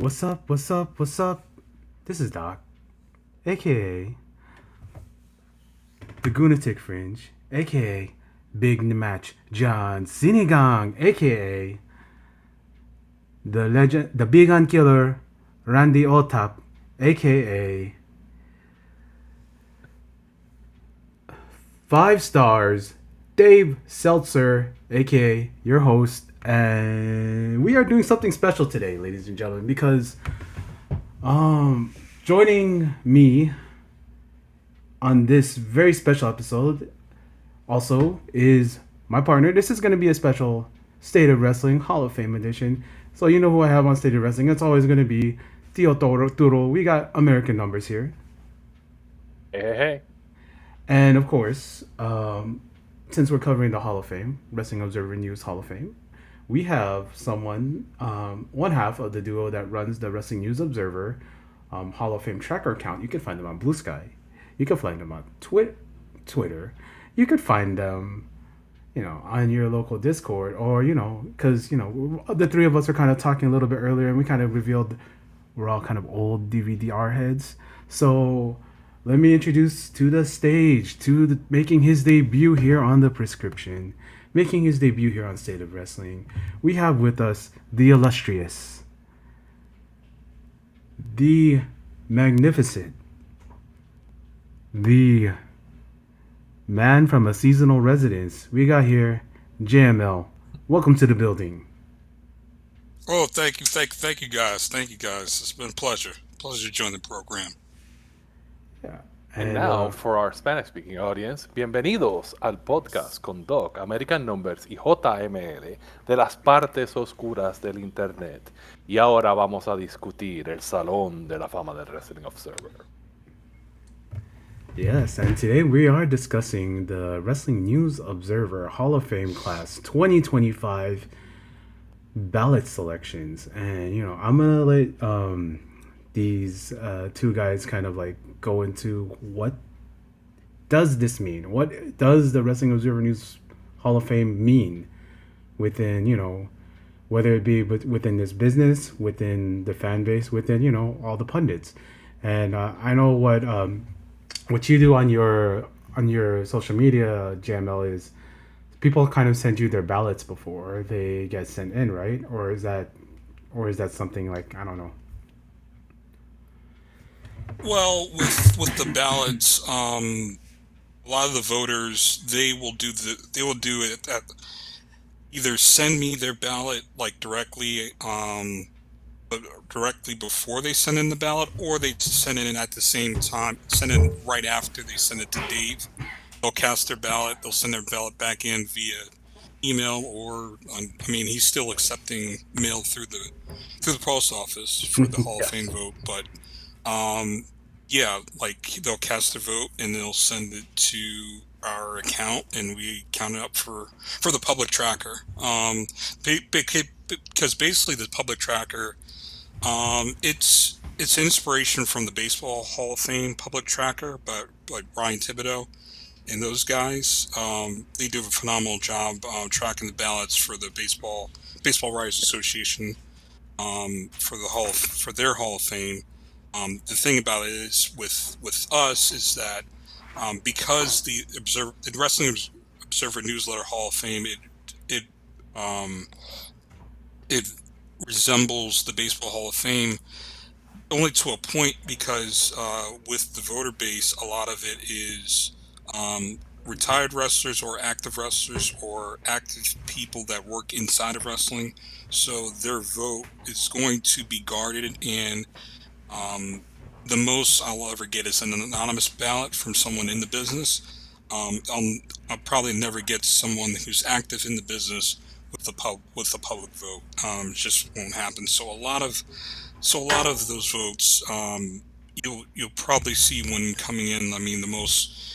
What's up? What's up? What's up? This is Doc, aka the Gunatic Fringe, aka Big Match John Sinigang, aka the legend, the Big Gun Killer, Randy Otap, aka 5 stars, Dave Seltzer, aka your host, and we are doing something special today, ladies and gentlemen, because joining me on this very special episode also is my partner. This is going to be a special State of Wrestling Hall of Fame edition. So you know who I have on State of Wrestling. It's always going to be Tio Turo. We got American numbers here. Hey, hey, hey. And of course, since we're covering the Hall of Fame, Wrestling Observer News Hall of Fame, we have someone, one half of the duo that runs the Wrestling News Observer Hall of Fame tracker account. You can find them on Blue Sky. You can find them on Twitter. You could find them, on your local Discord, or because the three of us are kind of talking a little bit earlier, and we kind of revealed we're all kind of old DVD-R heads. So let me introduce to the stage, making his debut here on the prescription, making his debut here on State of Wrestling. We have with us the illustrious, the magnificent, the man from a seasonal residence. We got here JML. Welcome to the building. Oh, thank you guys. Thank you guys. It's been a pleasure. Pleasure to join the program. Yeah. And And now, for our Spanish-speaking audience, bienvenidos al podcast con Doc, American Numbers y JML de las partes oscuras del Internet. Y ahora vamos a discutir el Salón de la Fama del Wrestling Observer. yes, and today we are discussing the Wrestling News Observer Hall of Fame Class 2025 ballot selections. And I'm gonna let these two guys kind of like go into what does this mean? What does the Wrestling Observer News Hall of Fame mean within, whether it be within this business, within the fan base, within, all the pundits. And I know what you do on your social media, JML, is people kind of send you their ballots before they get sent in, right? Or is that something like, I don't know. Well, with the ballots, a lot of the voters they will do it at either send me their ballot like directly before they send in the ballot, or they send it in at the same time, send it right after they send it to Dave. They'll cast their ballot. They'll send their ballot back in via email, or I mean, he's still accepting mail through the post office for the Hall of Fame Yes. vote. But um, yeah, like they'll cast their vote and they'll send it to our account, and we count it up for the public tracker. Because basically the public tracker, it's inspiration from the Baseball Hall of Fame public tracker, but like Brian Thibodeau and those guys, they do a phenomenal job tracking the ballots for the Baseball Writers Association, for their Hall of Fame. The thing about it is with us is that because the Wrestling Observer Newsletter Hall of Fame, it um, it resembles the Baseball Hall of Fame only to a point, because with the voter base, a lot of it is retired wrestlers or active wrestlers or active people that work inside of wrestling. So their vote is going to be guarded, and um, the most I'll ever get is an anonymous ballot from someone in the business. I'll probably never get someone who's active in the business with the public vote. It just won't happen. So a lot of those votes, you'll probably see when coming in. I mean, the most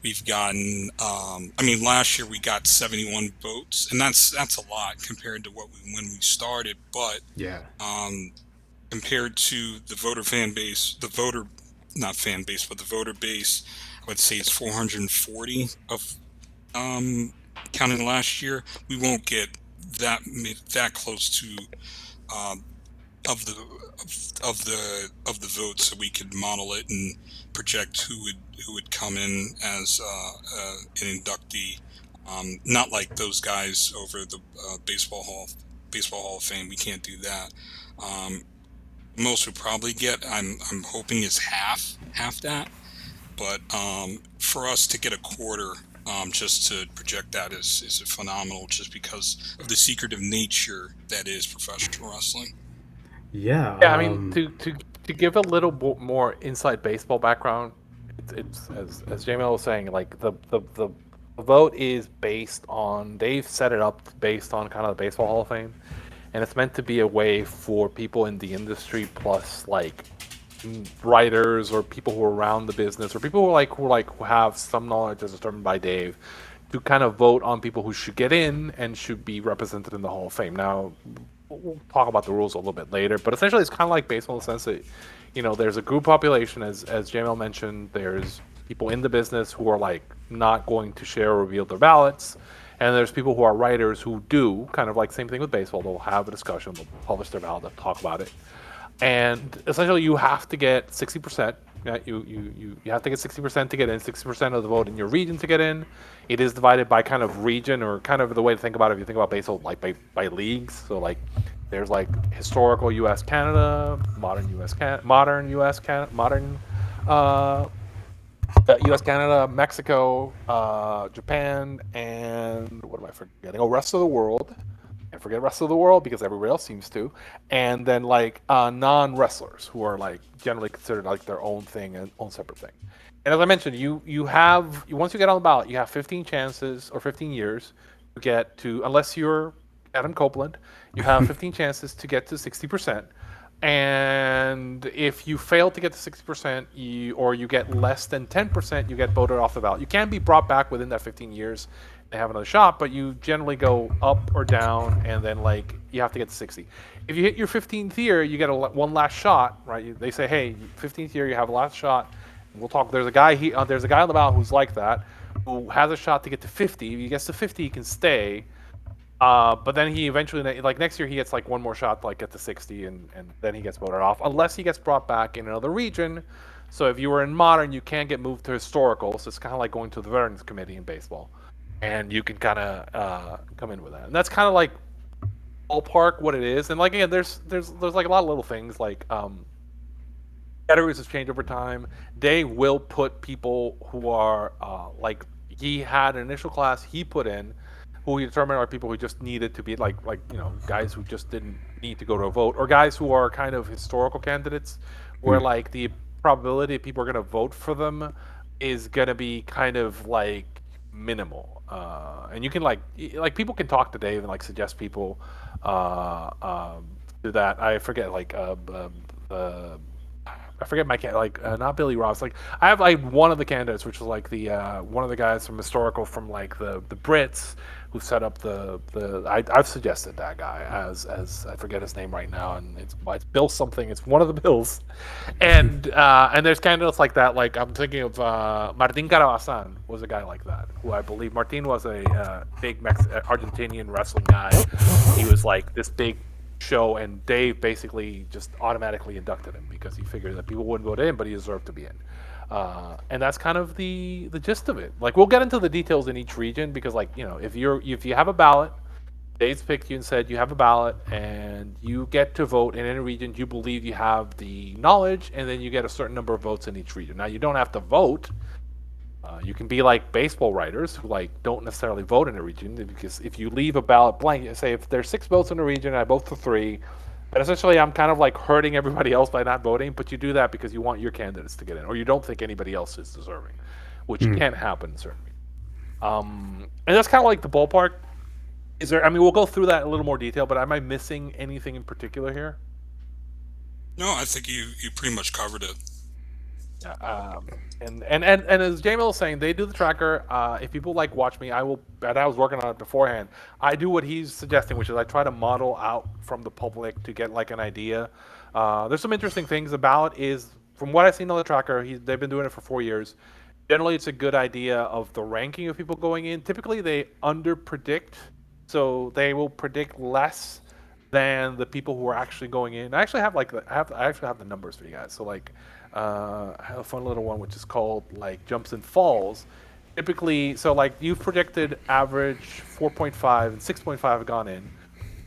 we've gotten. I mean, last year we got 71 votes, and that's a lot compared to when we started. But Yeah. um, compared to the voter fan base, the voter not fan base, but the voter base, I would say it's 440 of um, counting last year. We won't get that close to um, of the of the votes, so we could model it and project who would come in as an inductee. Not like those guys over the Baseball Hall of Fame. We can't do that. Most would probably get, I'm hoping, is half that. But for us to get a quarter, just to project that is phenomenal, just because of the secretive nature that is professional wrestling. Yeah. Yeah, I mean, to give a little more inside baseball background, it's as JML was saying, like the vote is based on, they've set it up based on kind of the Baseball Hall of Fame, and it's meant to be a way for people in the industry plus like writers or people who are around the business or people who have some knowledge as determined by Dave to kind of vote on people who should get in and should be represented in the Hall of Fame. Now, we'll talk about the rules a little bit later, but essentially it's kind of like baseball in the sense that, there's a group population, as JML mentioned, there's people in the business who are like not going to share or reveal their ballots, and there's people who are writers who do, kind of like same thing with baseball, they'll have a discussion, they'll publish their ballot, they'll talk about it. And essentially you have to get 60%. You have to get 60% to get in, 60% of the vote in your region to get in. It is divided by kind of region, or kind of the way to think about it, if you think about baseball, like by leagues. So like there's like historical US Canada, modern US US Canada, Mexico, Japan, and what am I forgetting? Oh, rest of the world. And forget rest of the world because everybody else seems to. And then like non-wrestlers who are like generally considered like their own thing and own separate thing. And as I mentioned, you have, once you get on the ballot, you have 15 chances or 15 years to get to, unless you're Adam Copeland, you have 15 chances to get to 60%. And if you fail to get to 60%, or you get less than 10%, you get voted off the ballot. You can be brought back within that 15 years and have another shot, but you generally go up or down, and then like you have to get to 60. If you hit your 15th year, you get one last shot, right? They say, hey, 15th year, you have a last shot. We'll talk. There's a guy on the ballot who's like that, who has a shot to get to 50. If he gets to 50, he can stay. But then he eventually, like next year, he gets like one more shot to like get to 60, and then he gets voted off, unless he gets brought back in another region. So if you were in modern, you can't get moved to historical. So it's kind of like going to the Veterans Committee in baseball, and you can kind of come in with that. And that's kind of like ballpark what it is. And like again, there's like a lot of little things like categories have changed over time. They will put people who are like, he had an initial class he put in, who he determined are people who just needed to be like guys who just didn't need to go to a vote, or guys who are kind of historical candidates, where like the probability people are going to vote for them is going to be kind of like minimal. And you can like people can talk to Dave and like suggest people do that. I forget I forget not Billy Ross. Like I have like one of the candidates, which was like the one of the guys from historical from like the Brits who set up I've suggested that guy as I forget his name right now, and it's Bill something. It's one of the Bills, and there's candidates like that. Like I'm thinking of Martin Carabazan was a guy like that, who I believe Martin was a big Argentinian wrestling guy. He was like this big show, and Dave basically just automatically inducted him because he figured that people wouldn't vote in, but he deserved to be in. And that's kind of the gist of it. Like we'll get into the details in each region because like if you have a ballot, Dave's picked you and said you have a ballot and you get to vote in any region you believe you have the knowledge, and then you get a certain number of votes in each region. Now you don't have to vote. You can be like baseball writers who like don't necessarily vote in a region, because if you leave a ballot blank, say if there's 6 votes in a region, I vote for 3, but essentially I'm kind of like hurting everybody else by not voting. But you do that because you want your candidates to get in, or you don't think anybody else is deserving, which can't happen certainly. And that's kind of like the ballpark. Is there? I mean, we'll go through that in a little more detail, but am I missing anything in particular here? No, I think you pretty much covered it. And as JML was saying, they do the tracker. If people like watch me, I will. And I was working on it beforehand. I do what he's suggesting, which is I try to model out from the public to get like an idea. There's some interesting things about is, from what I've seen on the tracker, they've been doing it for 4 years. Generally, it's a good idea of the ranking of people going in. Typically, they under predict, so they will predict less than the people who are actually going in. I actually have I actually have the numbers for you guys. So like, I have a fun little one which is called like jumps and falls. Typically, so like you've predicted average 4.5 and 6.5 have gone in.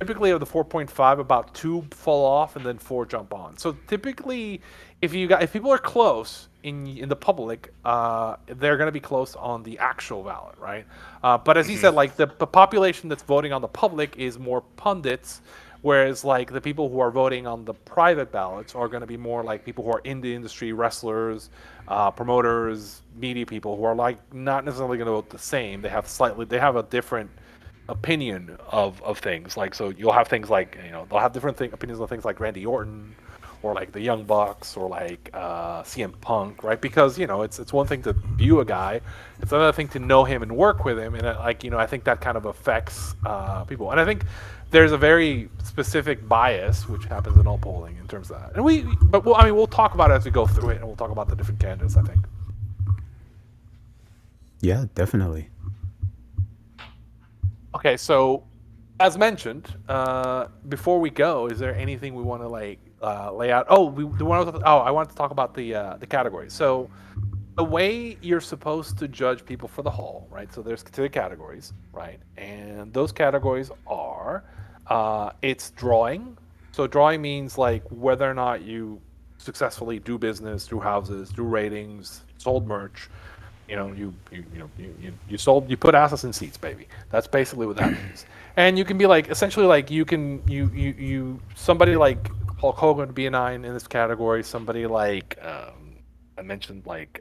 Typically, of the 4.5, about 2 fall off and then 4 jump on. So typically, if people are close in the public, they're going to be close on the actual ballot, right? But as he said, like the population that's voting on the public is more pundits, whereas like the people who are voting on the private ballots are going to be more like people who are in the industry, wrestlers, promoters, media people who are like not necessarily going to vote the same. They have a different opinion of things. Like, so you'll have things like, they'll have different opinions on things like Randy Orton or like the Young Bucks or like CM Punk, right? Because it's one thing to view a guy, it's another thing to know him and work with him, and I think that kind of affects people. And I think there's a very specific bias which happens in all polling in terms of that. And we'll talk about it as we go through it, and we'll talk about the different candidates, I think. Yeah, definitely. Okay, so as mentioned, before we go, is there anything we want to lay out? Oh, I wanted to talk about the categories. So the way you're supposed to judge people for the hall, right? So there's 2 categories, right? And those categories are it's drawing. So drawing means like whether or not you successfully do business through houses, through ratings, sold merch. You put asses in seats, baby. That's basically what that means. And you can be like, essentially, like somebody like Hulk Hogan would be a 9 in this category. Somebody like I mentioned, like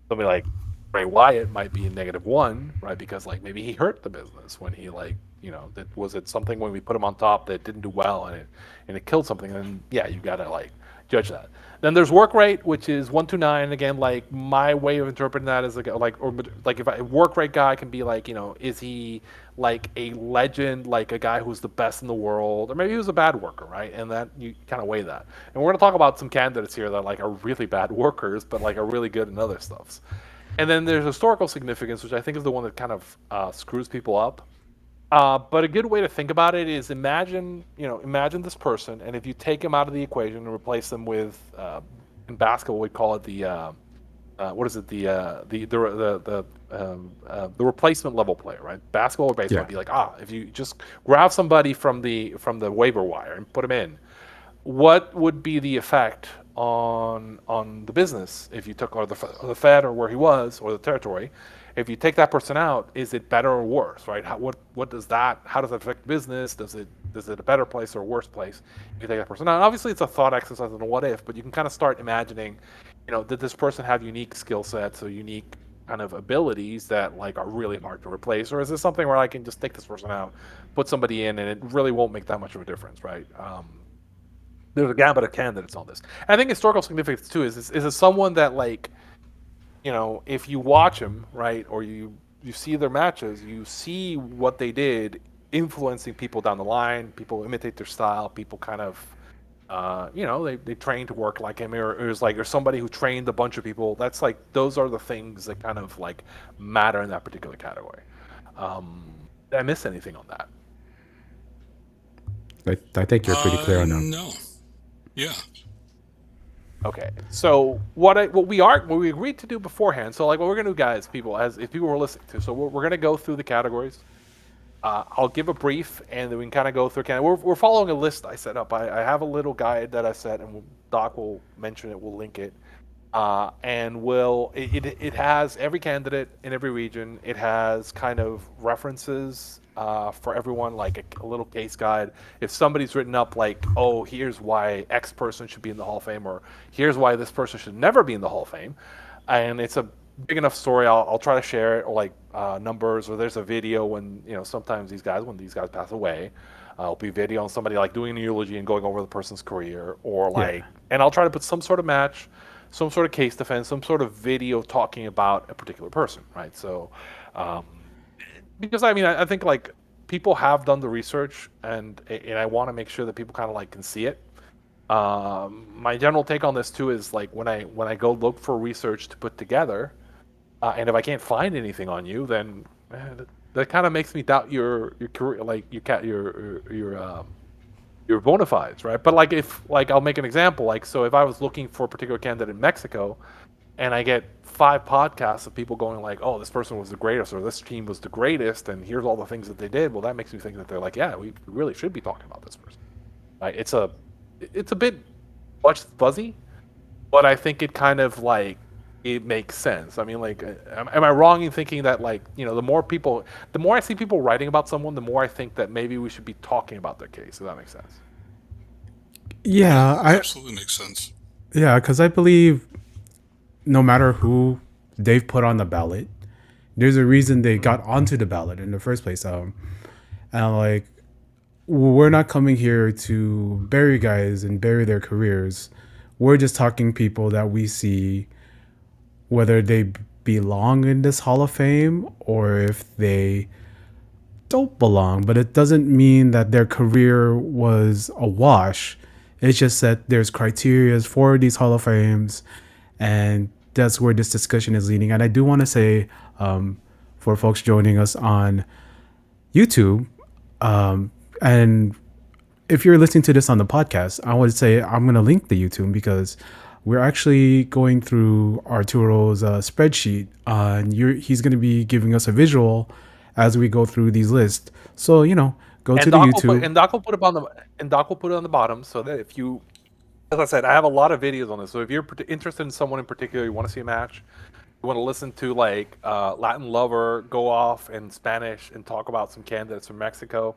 somebody like Bray Wyatt might be a -1, right? Because like maybe he hurt the business when he was it something when we put him on top that didn't do well and it killed something. And yeah, you gotta like judge that. Then there's work rate, which is 1 to 9. Again, like my way of interpreting that is if a work rate guy can be like, is he like a legend, like a guy who's the best in the world, or maybe he was a bad worker, right? And that you kind of weigh that. And we're gonna talk about some candidates here that like are really bad workers, but like are really good in other stuffs. And then there's historical significance, which I think is the one that kind of screws people up. But a good way to think about it is imagine this person, and if you take him out of the equation and replace them with, in basketball we call it the replacement level player, right? Basketball or baseball, Yeah. would be like, if you just grab somebody from the waiver wire and put him in, what would be the effect on the business if you took, or the Fed, or where he was, or the territory? If you take that person out, is it better or worse, right? How does that affect business? Is it a better place or a worse place if you take that person out? And obviously, it's a thought exercise and a what if, but you can kind of start imagining, did this person have unique skill sets or unique kind of abilities that like are really hard to replace, or is this something where I can just take this person out, put somebody in, and it really won't make that much of a difference, right? There's a gambit of candidates on this. And I think historical significance too is it someone that like, if you watch them, right, or you see their matches, you see what they did influencing people down the line. People imitate their style. People kind of, they train to work like him, or somebody who trained a bunch of people. That's like, those are the things that kind of like matter in that particular category. Did I miss anything on that? I think you're pretty clear on that. No. Yeah. Okay, so what we agreed to do beforehand. So like what we're gonna do, guys, if people were listening to, so we're gonna go through the categories. I'll give a brief, and then we can kind of go through. We're following a list I set up. I have a little guide that I set, and Doc will mention it. We'll link it, and it has every candidate in every region. It has kind of references for everyone, like a little case guide. If somebody's written up like, oh, here's why X person should be in the Hall of Fame, or here's why this person should never be in the Hall of Fame, and it's a big enough story, I'll try to share it, or like numbers, or there's a video when sometimes when these guys pass away, it'll be video on somebody like doing an eulogy and going over the person's career, or like, and I'll try to put some sort of match, some sort of case defense, some sort of video talking about a particular person, right? So, because I think like people have done the research, and I want to make sure that people kind of like can see it. My general take on this too is like when I go look for research to put together, and if I can't find anything on you, then that kind of makes me doubt your career, like your your bona fides, right? But like if like I'll make an example, like so if I was looking for a particular candidate in Mexico and I get 5 podcasts of people going like, oh, this person was the greatest or this team was the greatest and here's all the things that they did, well that makes me think that they're like, yeah, we really should be talking about this person. Right? It's a bit much fuzzy, but I think it kind of like it makes sense. I mean, like, am I wrong in thinking that like the more I see people writing about someone, the more I think that maybe we should be talking about their case. If that makes sense. Yeah, Absolutely makes sense. because I believe no matter who they've put on the ballot, there's a reason they got onto the ballot in the first place. And like, we're not coming here to bury guys and bury their careers. We're just talking people that we see, whether they belong in this Hall of Fame or if they don't belong. But it doesn't mean that their career was a wash. It's just that there's criteria for these Hall of Fames, and that's where this discussion is leading. And I do want to say, for folks joining us on YouTube, and if you're listening to this on the podcast, I would say I'm going to link the YouTube because we're actually going through Arturo's spreadsheet, and he's going to be giving us a visual as we go through these lists. So go to the YouTube. And Doc will put it on the bottom so that if you, as I said, I have a lot of videos on this. So if you're interested in someone in particular, you want to see a match, you want to listen to like Latin Lover go off in Spanish and talk about some candidates from Mexico,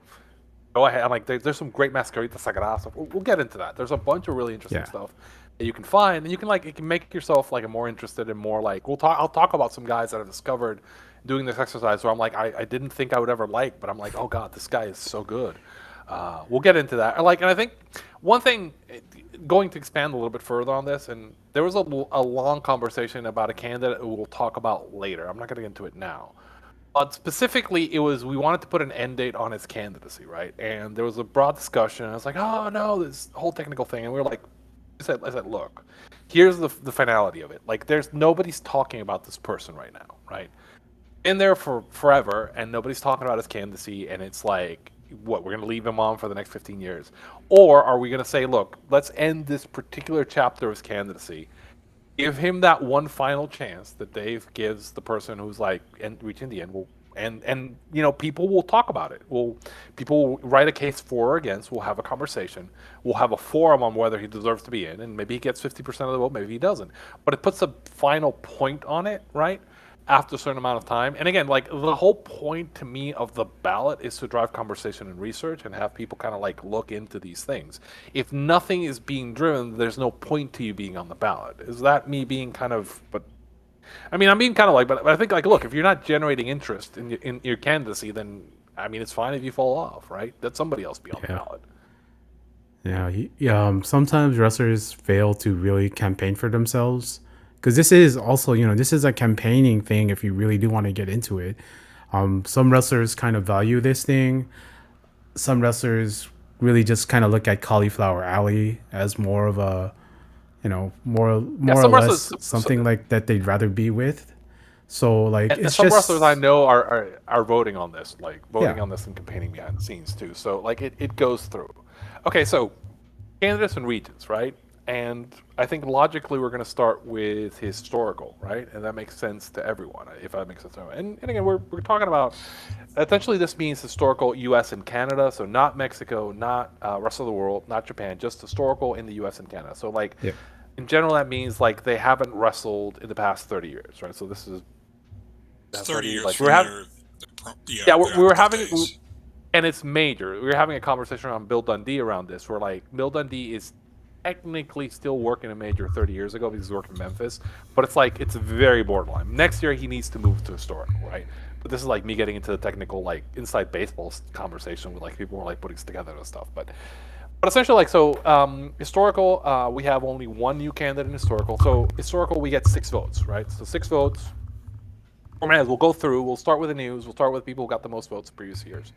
go ahead. I'm like, there's some great Mascarita Sagrada stuff. We'll get into that. There's a bunch of really interesting stuff that you can find, and you can make yourself like more interested and more like I'll talk about some guys that I've discovered doing this exercise where I'm like, I didn't think I would ever like, but I'm like, oh god, this guy is so good. We'll get into that. And I think one thing, going to expand a little bit further on this, and there was a long conversation about a candidate who we'll talk about later. I'm not going to get into it now. But specifically, we wanted to put an end date on his candidacy, right? And there was a broad discussion. And I was like, oh no, this whole technical thing. And we were like, I said, look, here's the finality of it. Like, nobody's talking about this person right now, right? In there for forever, and nobody's talking about his candidacy, and it's like, what, we're going to leave him on for the next 15 years? Or are we going to say, look, let's end this particular chapter of his candidacy, give him that one final chance that Dave gives the person who's like reaching the end, and people will talk about it. People will write a case for or against, we'll have a conversation, we'll have a forum on whether he deserves to be in, and maybe he gets 50% of the vote, maybe he doesn't. But it puts a final point on it, right? After a certain amount of time. And again, like, the whole point to me of the ballot is to drive conversation and research and have people kind of like look into these things. If nothing is being driven, there's no point to you being on the ballot. Is that me being kind of, but I mean, I'm being kind of like, but I think like, look, if you're not generating interest in your candidacy, then I mean, it's fine if you fall off, right? Let somebody else be on the ballot. Yeah, sometimes wrestlers fail to really campaign for themselves. Because this is also, this is a campaigning thing if you really do want to get into it. Some wrestlers kind of value this thing. Some wrestlers really just kind of look at Cauliflower Alley as more of a, more or less something like that they'd rather be with. So like, and some wrestlers I know are voting on this, on this and campaigning behind the scenes too. So like it goes through. Okay, so candidates and regions, right? And I think logically we're going to start with historical, right? And that makes sense to everyone, if that makes sense to everyone. And again, we're talking about, essentially this means historical U.S. and Canada, so not Mexico, not rest of the world, not Japan, just historical in the U.S. and Canada. So like, in general, that means like they haven't wrestled in the past 30 years, right? So this is 30 years. Like we were having, and it's major. We were having a conversation around Bill Dundee around this, where like Bill Dundee is technically still working a major 30 years ago because he's working in Memphis, but it's very borderline. Next year he needs to move to historical, right? But this is like me getting into the technical like inside baseball conversation with like people who are like putting together and stuff. But essentially, like, so historical, we have only one new candidate in historical. So historical, we get 6 votes, right? So 6 votes. We'll go through. We'll start with the news. We'll start with people who got the most votes in previous years.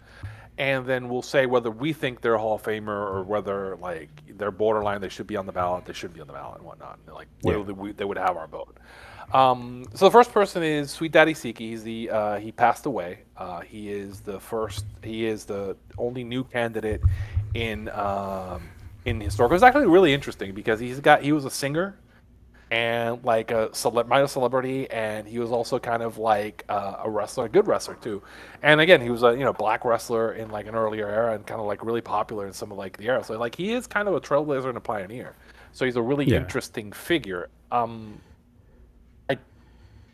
and then we'll say whether we think they're a Hall of Famer or whether like they're borderline, they should be on the ballot, they shouldn't be on the ballot, and whatnot. Like whether they would have our vote. So the first person is Sweet Daddy Siki. He's he passed away. He is the only new candidate in historical. It's actually really interesting because he was a singer and like a minor celebrity, and he was also kind of like a wrestler, a good wrestler too. And again, he was a black wrestler in like an earlier era and kind of like really popular in some of like the era. So like he is kind of a trailblazer and a pioneer. So he's a really interesting figure. I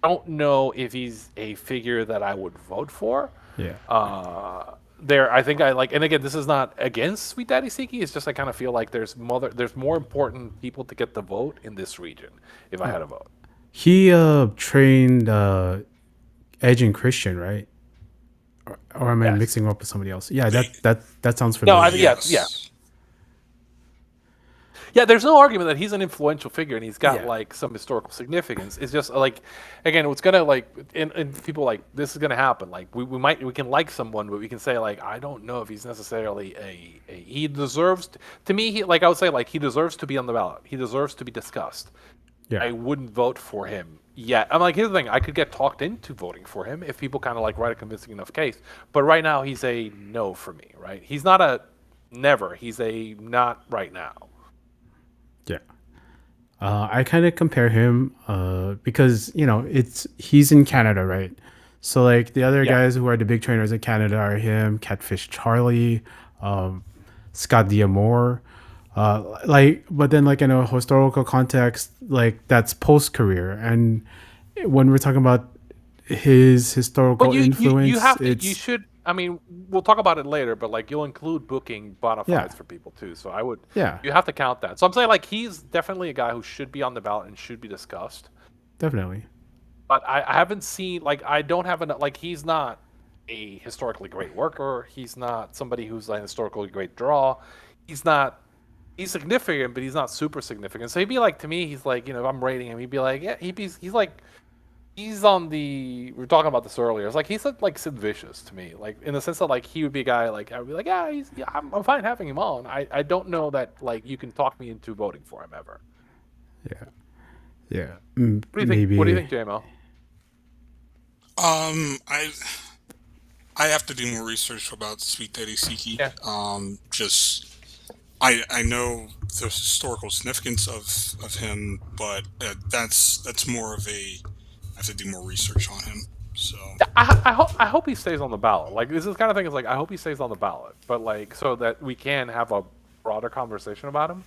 don't know if he's a figure that I would vote for. I think I like, and again, this is not against Sweet Daddy Siki. It's just I kind of feel like there's more important people to get the vote in this region. If I had a vote, he trained Edge and Christian, right? Or am I mixing up with somebody else? Yeah, that sounds familiar. No, I mean, yeah, there's no argument that he's an influential figure and he's got like some historical significance. It's just like, again, what's gonna like, and people like this is gonna happen. Like we can like someone, but we can say like I don't know if he's necessarily he deserves to me. I would say like he deserves to be on the ballot. He deserves to be discussed. Yeah. I wouldn't vote for him yet. I'm like, here's the thing: I could get talked into voting for him if people kind of like write a convincing enough case. But right now, he's a no for me. Right? He's not a never. He's a not right now. Yeah. I kind of compare him because, he's in Canada, right? So, like, the other guys who are the big trainers in Canada are him, Catfish Charlie, Scott D'Amore. But then, like, in a historical context, like, that's post-career. And when we're talking about his historical influence, I mean, we'll talk about it later, but like you'll include booking bona fides for people too. So I would, you have to count that. So I'm saying like he's definitely a guy who should be on the ballot and should be discussed. Definitely. But I haven't seen I don't have enough. Like he's not a historically great worker. He's not somebody who's a historically great draw. He's significant, but he's not super significant. So he'd be like, to me, he's like, if I'm rating him, he'd be like, he's like. He's on we were talking about this earlier. It's like he's like Sid Vicious to me, like in the sense that like he would be a guy like I would be like I'm fine having him on. I don't know that like you can talk me into voting for him ever. Yeah. What do you think? What do you think, JML? I have to do more research about Sweet Daddy Siki. I know the historical significance of him, but that's more of a. I have to do more research on him. So I hope he stays on the ballot. Like this is the kind of thing. Is like I hope he stays on the ballot, but like so that we can have a broader conversation about him.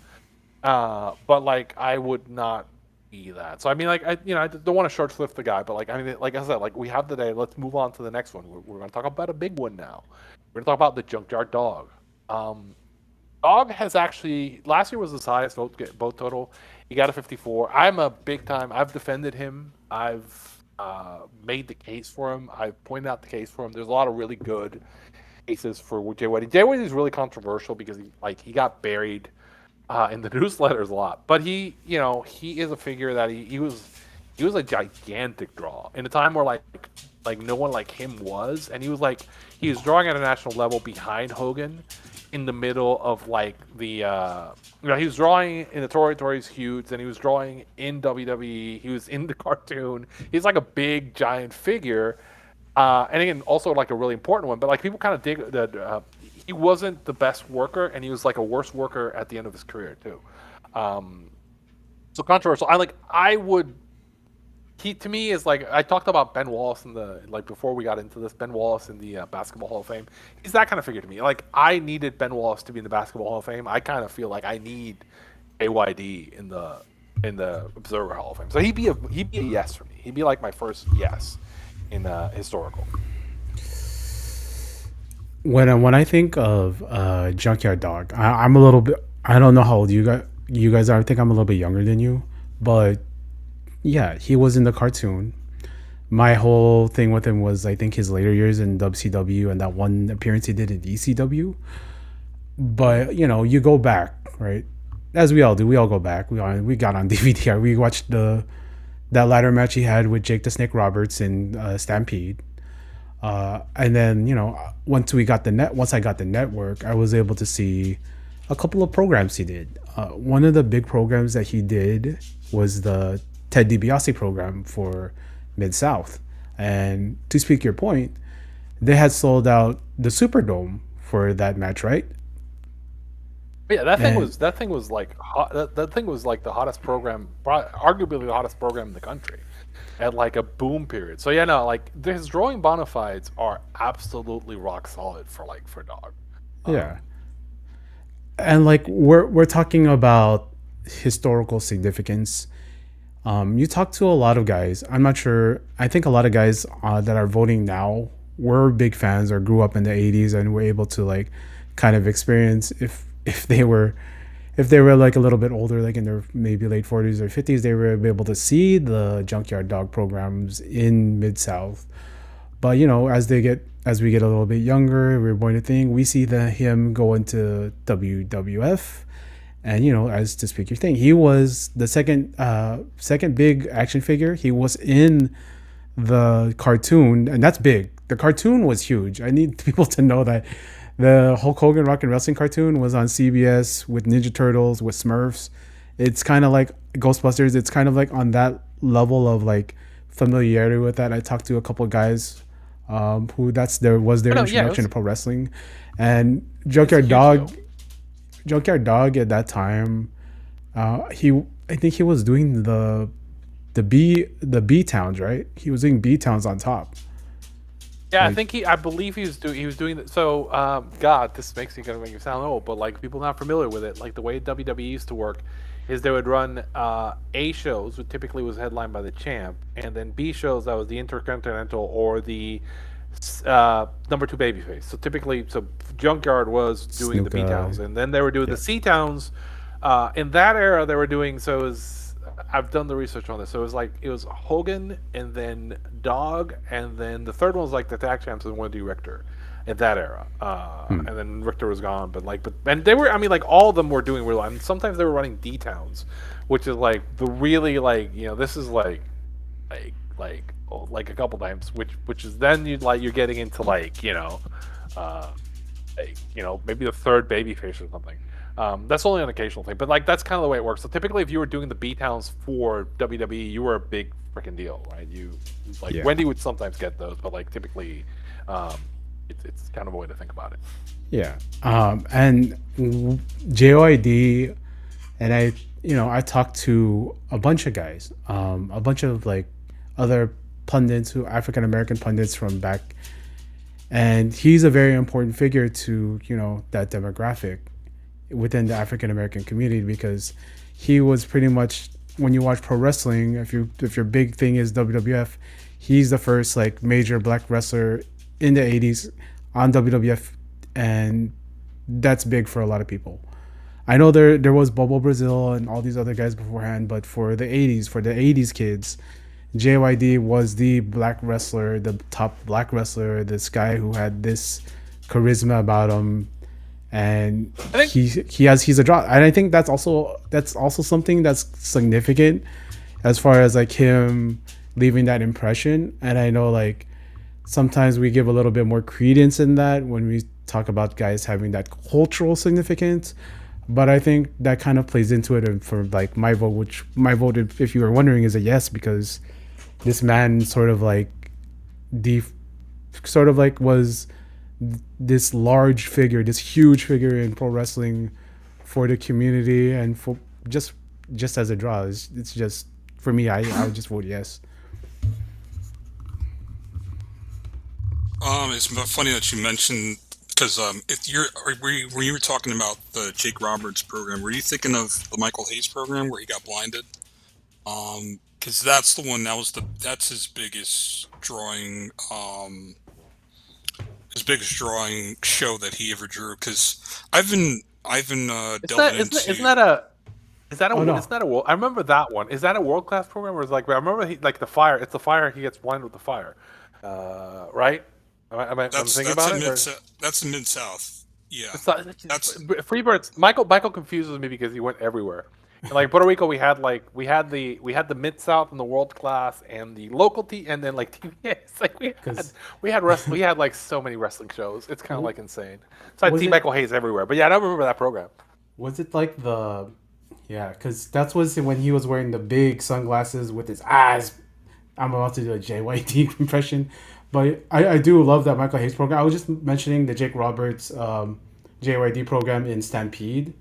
But like I would not be that. So I mean, like I don't want to short shrift the guy, but like I mean, like I said, like we have the day. Let's move on to the next one. We're going to talk about a big one now. We're going to talk about the Junkyard Dog. Dog has actually last year was his highest vote total. He got a 54. I'm a big time. I've defended him. I've made the case for him. I've pointed out the case for him. There's a lot of really good cases for Jay Whitey. Jay Whitey is really controversial because he got buried in the newsletters a lot. But he is a figure that he was a gigantic draw in a time where like no one like him was, and he was drawing at a national level behind Hogan. In the middle of like the he was drawing in the territories huge, and he was drawing in WWE. He was in the cartoon. He's like a big giant figure, and again also like a really important one. But like people kind of dig that he wasn't the best worker, and he was like a worse worker at the end of his career too. So controversial. He to me is like I talked about Ben Wallace in the before we got into this. Ben Wallace in the Basketball Hall of Fame. He's that kind of figure to me. Like I needed Ben Wallace to be in the Basketball Hall of Fame. I kind of feel like I need AYD in the Observer Hall of Fame. So he'd be a yes for me. He'd be like my first yes in historical. When I think of Junkyard Dog, I'm a little bit. I don't know how old you guys are. I think I'm a little bit younger than you, but. Yeah, he was in the cartoon. My whole thing with him was I think his later years in WCW and that one appearance he did in ECW. But you go back, right? As we all do, we all go back. We got on DVD. We watched that ladder match he had with Jake the Snake Roberts in Stampede. And then once I got the network, I was able to see a couple of programs he did. One of the big programs that he did was the Ted DiBiase program for Mid South. And to speak your point, they had sold out the Superdome for that match, right? Yeah, And that thing was like hot, that thing was like the hottest program, arguably the hottest program in the country, at like a boom period. So yeah, no, like his drawing bona fides are absolutely rock solid for Dog. Um, yeah, and like we're talking about historical significance. You talk to a lot of guys. I'm not sure. I think a lot of guys that are voting now were big fans or grew up in the '80s and were able to like kind of experience if they were like a little bit older, like in their maybe late 40s or 50s, they were able to see the Junkyard Dog programs in Mid South. But as we get a little bit younger, we're going to think we see him go into WWF, and as to speak your thing, he was the second big action figure. He was in the cartoon, and that's big. The cartoon was huge. I need people to know that the Hulk Hogan Rock and Wrestling cartoon was on CBS with Ninja Turtles, with Smurfs. It's kind of like Ghostbusters. It's kind of like on that level of like familiarity with that. I talked to a couple of guys who their but no, yeah, introduction to pro wrestling, and it's a huge deal. Junkyard Dog at that time. He I think he was doing the B towns, right? He was doing B towns on top. Yeah, Like I believe he was doing that. So, God, this makes me gonna make you sound old, but like people not familiar with it, like the way WWE used to work, is they would run A shows, which typically was headlined by the champ, and then B shows that was the Intercontinental or the number two babyface. So typically, Junkyard was doing the B Snuka. towns, and then they were doing Yeah. the C towns. In that era, they were doing so. It was I've done the research on this. So it was Hogan and then Dog, and then the third one was like the tag champs and one do Richter in that era. Hmm. And then Richter was gone, but and they were, I mean, like all of them were doing real. I mean, sometimes they were running D towns, which is like the really like this is like a couple times, which is then you're getting into uh, maybe the third baby face or something. That's only an occasional thing, but like that's kind of the way it works. So typically, if you were doing the B towns for WWE, you were a big freaking deal, right? You like Yeah. Wendy would sometimes get those, but like typically, um, it's kind of a way to think about it. Yeah. And JOID, and I talked to a bunch of guys, a bunch of like other pundits, who African American pundits from back, and he's a very important figure to that demographic within the African American community, because he was pretty much, when you watch pro wrestling, if your big thing is WWF, he's the first like major black wrestler in the 80s on WWF, and that's big for a lot of people. I know there was Bobo Brazil and all these other guys beforehand, but for the 80s kids, JYD was the black wrestler, the top black wrestler, this guy who had this charisma about him, and I think he's a draw. And I think that's also something that's significant as far as like him leaving that impression. And I know like sometimes we give a little bit more credence in that when we talk about guys having that cultural significance, but I think that kind of plays into it. And for like my vote, which my vote, if you were wondering, is a yes, because this man the sort of like was this large figure, this huge figure in pro wrestling for the community, and for just as a draw. It's just for me. I would just vote yes. It's funny that you mentioned, because if you're when you were talking about the Jake Roberts program, were you thinking of the Michael Hayes program where he got blinded? Because that's the one that's his biggest drawing show that he ever drew. Because I've been delving isn't into. that a is that a Oh is no, that a world? I remember that one. Is that a world class program? Or is like I remember like the fire? It's the fire. He gets blinded with the fire, right? Am I thinking That's about in it? Or that's in Mid South. Yeah, it's not, that's Freebirds. Michael confuses me because he went everywhere. And like Puerto Rico, we had the Mid South and the World Class and the local and then like TBS. Like Because we had like so many wrestling shows. It's kind of like insane. So I had was T it Michael Hayes everywhere. But yeah, I don't remember that program. was it like the yeah? Because that was when he was wearing the big sunglasses with his eyes. I'm about to do a JYD impression, but I do love that Michael Hayes program. I was just mentioning the Jake Roberts JYD program in Stampede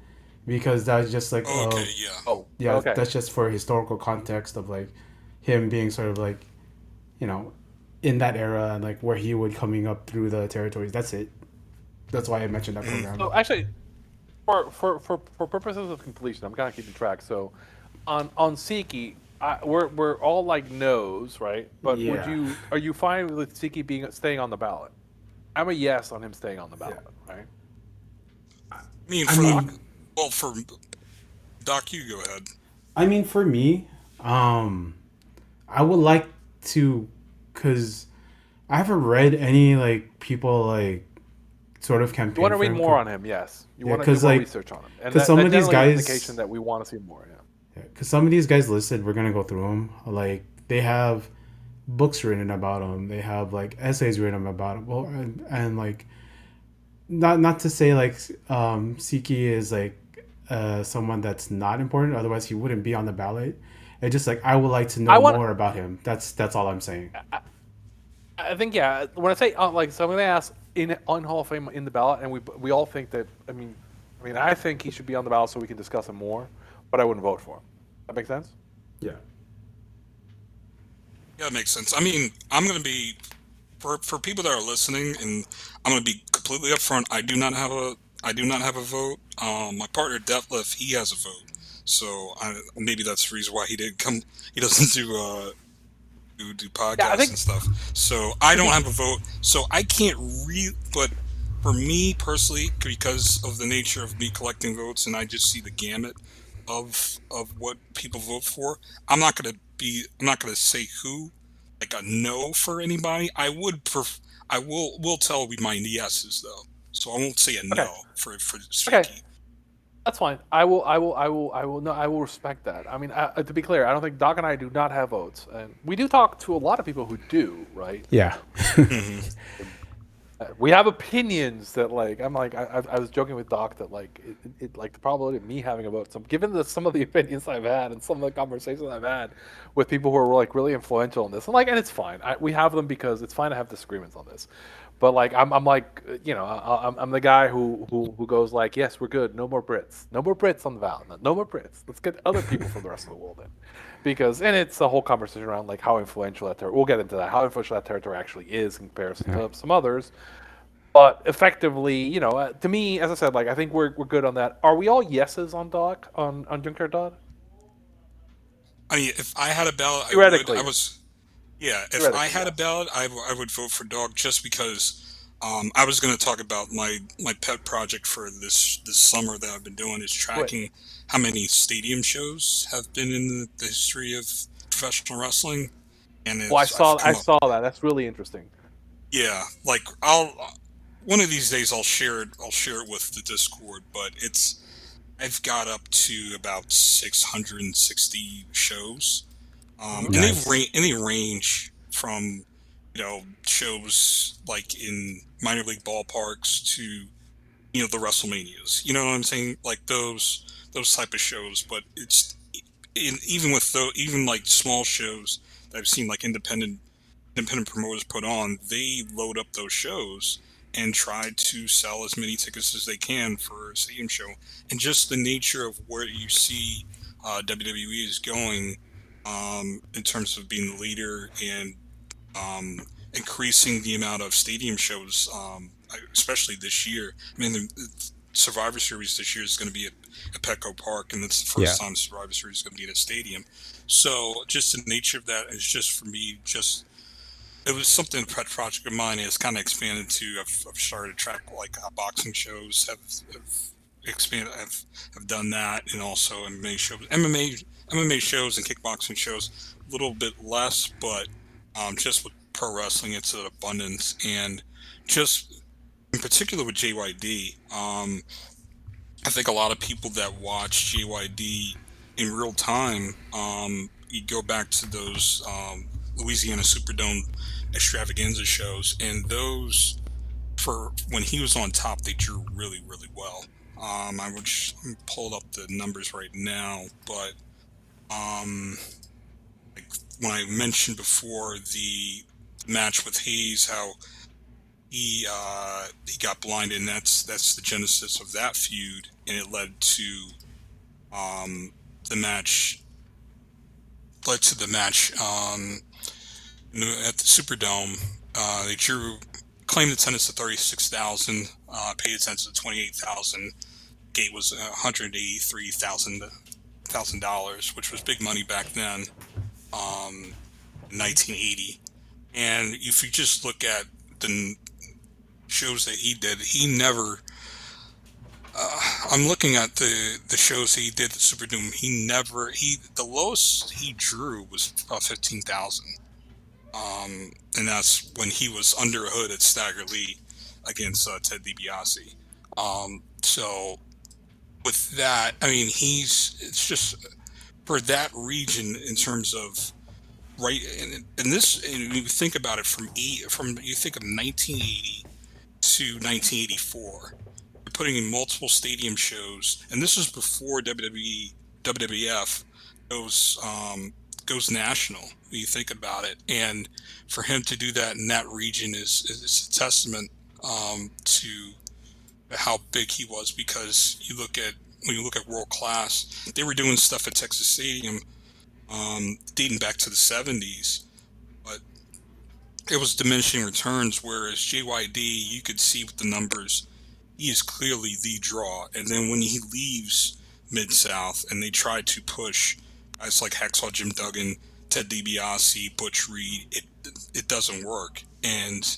because that's just like Okay, yeah. Oh, yeah, okay. that's just for historical context of like him being sort of like, you know, in that era and like where he would coming up through the territories. That's it. That's why I mentioned that Mhm. program. So actually, for purposes of completion, I'm kind of keeping track. So on Siki, we're all like no's, right? But Yeah. are you fine with Siki being staying on the ballot? I'm a yes on him staying on the Yeah. ballot, right? I mean, I for the Doc? mean, well, for Doc, you go ahead. for me, I would like to, cause I haven't read any like people like sort of You want campaign to for read him. more on him, yes. You Yeah, want to do cause more like, research on him, and cause some that of these generally is an indication guys, that we want to see more. Yeah. yeah, cause some of these guys listed, we're gonna go through them. Like they have books written about them. They have like essays written about them. Well, and like not to say like Siki is like someone that's not important. Otherwise, he wouldn't be on the ballot. It's just like I would like to I know want. more about him. That's all I'm saying. I think yeah. When I say like, so I'm going to ask in on Hall of Fame in the ballot, and we all think that. I think he should be on the ballot so we can discuss him more, but I wouldn't vote for him. That makes sense. Yeah. Yeah, that makes sense. I mean, I'm gonna be for people that are listening, and I'm gonna be completely upfront. I do not have a vote. My partner Detlef, he has a vote, so maybe that's the reason why he didn't come. He doesn't do Yeah, I podcasts and think stuff. So I to don't be have a vote. So I can't But for me personally, because of the nature of me collecting votes, and I just see the gamut of what people vote for, I'm not gonna say who like a no for anybody. I will tell you my yeses though. So I won't say a okay. no for Okay, Siki. that's fine. I will. No, I will respect that. To be clear, I don't think Doc and I do not have votes, and we do talk to a lot of people who do, right? Yeah. Hmm. We have opinions that I was joking with Doc that like the probability of me having a vote. So given some of the opinions I've had and some of the conversations I've had with people who are like really influential in this, and it's fine. We have them because it's fine to have disagreements on this. But like I'm like I'm the guy who goes like, yes, we're good. No more Brits. No more Brits on the ballot. No more Brits. Let's get other people from the rest of the world in, because and it's a whole conversation around like how influential that territory. We'll get into that. How influential that territory actually is in comparison Yeah. to some others. But effectively, to me, as I said, like I think we're good on that. Are we all yeses on Doc on Junkyard Dodd? I mean, if I had a ballot, I would. Theoretically, Yeah, if I theoretically, had a yes. ballot, I would vote for Dog just because I was going to talk about my pet project for this summer that I've been doing is Wait. tracking how many stadium shows have been in the history of professional wrestling, and Well, I've I come up. saw that. That's really interesting. Yeah, like I'll one of these days I'll share it with the Discord, but I've got up to about 660 shows. Hmm. And Nice. they range from shows like in minor league ballparks to the WrestleManias. You know what I'm saying? Like those type of shows. But even with even like small shows that I've seen like independent promoters put on, they load up those shows and try to sell as many tickets as they can for a stadium show. And just the nature of where you see WWE is going in terms of being the leader and um, increasing the amount of stadium shows, especially this year. I mean, the Survivor Series this year is going to be at Petco Park, and it's the Yeah. first time Survivor Series is going to be at a stadium. So, just the nature of that is just for me, just it was something a pet project of mine has kind of expanded to. I've started to track like how boxing shows have expanded. I've done that, and also MMA shows, MMA shows, and kickboxing shows. A little bit less, but just with pro wrestling, it's an abundance, and just in particular with JYD. I think a lot of people that watch JYD in real time, you go back to those Louisiana Superdome extravaganza shows, and those, for when he was on top, they drew really, really well. I would pull up the numbers right now, but um, like when I mentioned before the match with Hayes, how he got blinded, and that's the genesis of that feud, and it um, the match led to the match at the Superdome. They claimed attendance of 36,000, paid attendance of 28,000. Gate was $183,000, which was big money back then, in 1980. And if you just look at the shows that he did, he never. I'm looking at the shows he did at Superdome. The lowest he drew was about 15,000. And that's when he was under a hood at Stagger Lee against Ted DiBiase. So with that, I mean, it's just for that region in terms of right, and this, and you think about it you think of 1980 to 1984. You're putting in multiple stadium shows, and this is before WWF goes national. When you think about it, and for him to do that in that region is a testament to how big he was. Because when you look at world class, they were doing stuff at Texas Stadium dating back to the 70s, but it was diminishing returns. Whereas JYD, you could see with the numbers, he is clearly the draw. And then when he leaves Mid South and they try to push guys like Hacksaw Jim Duggan, Ted DiBiase, Butch Reed, it doesn't work. And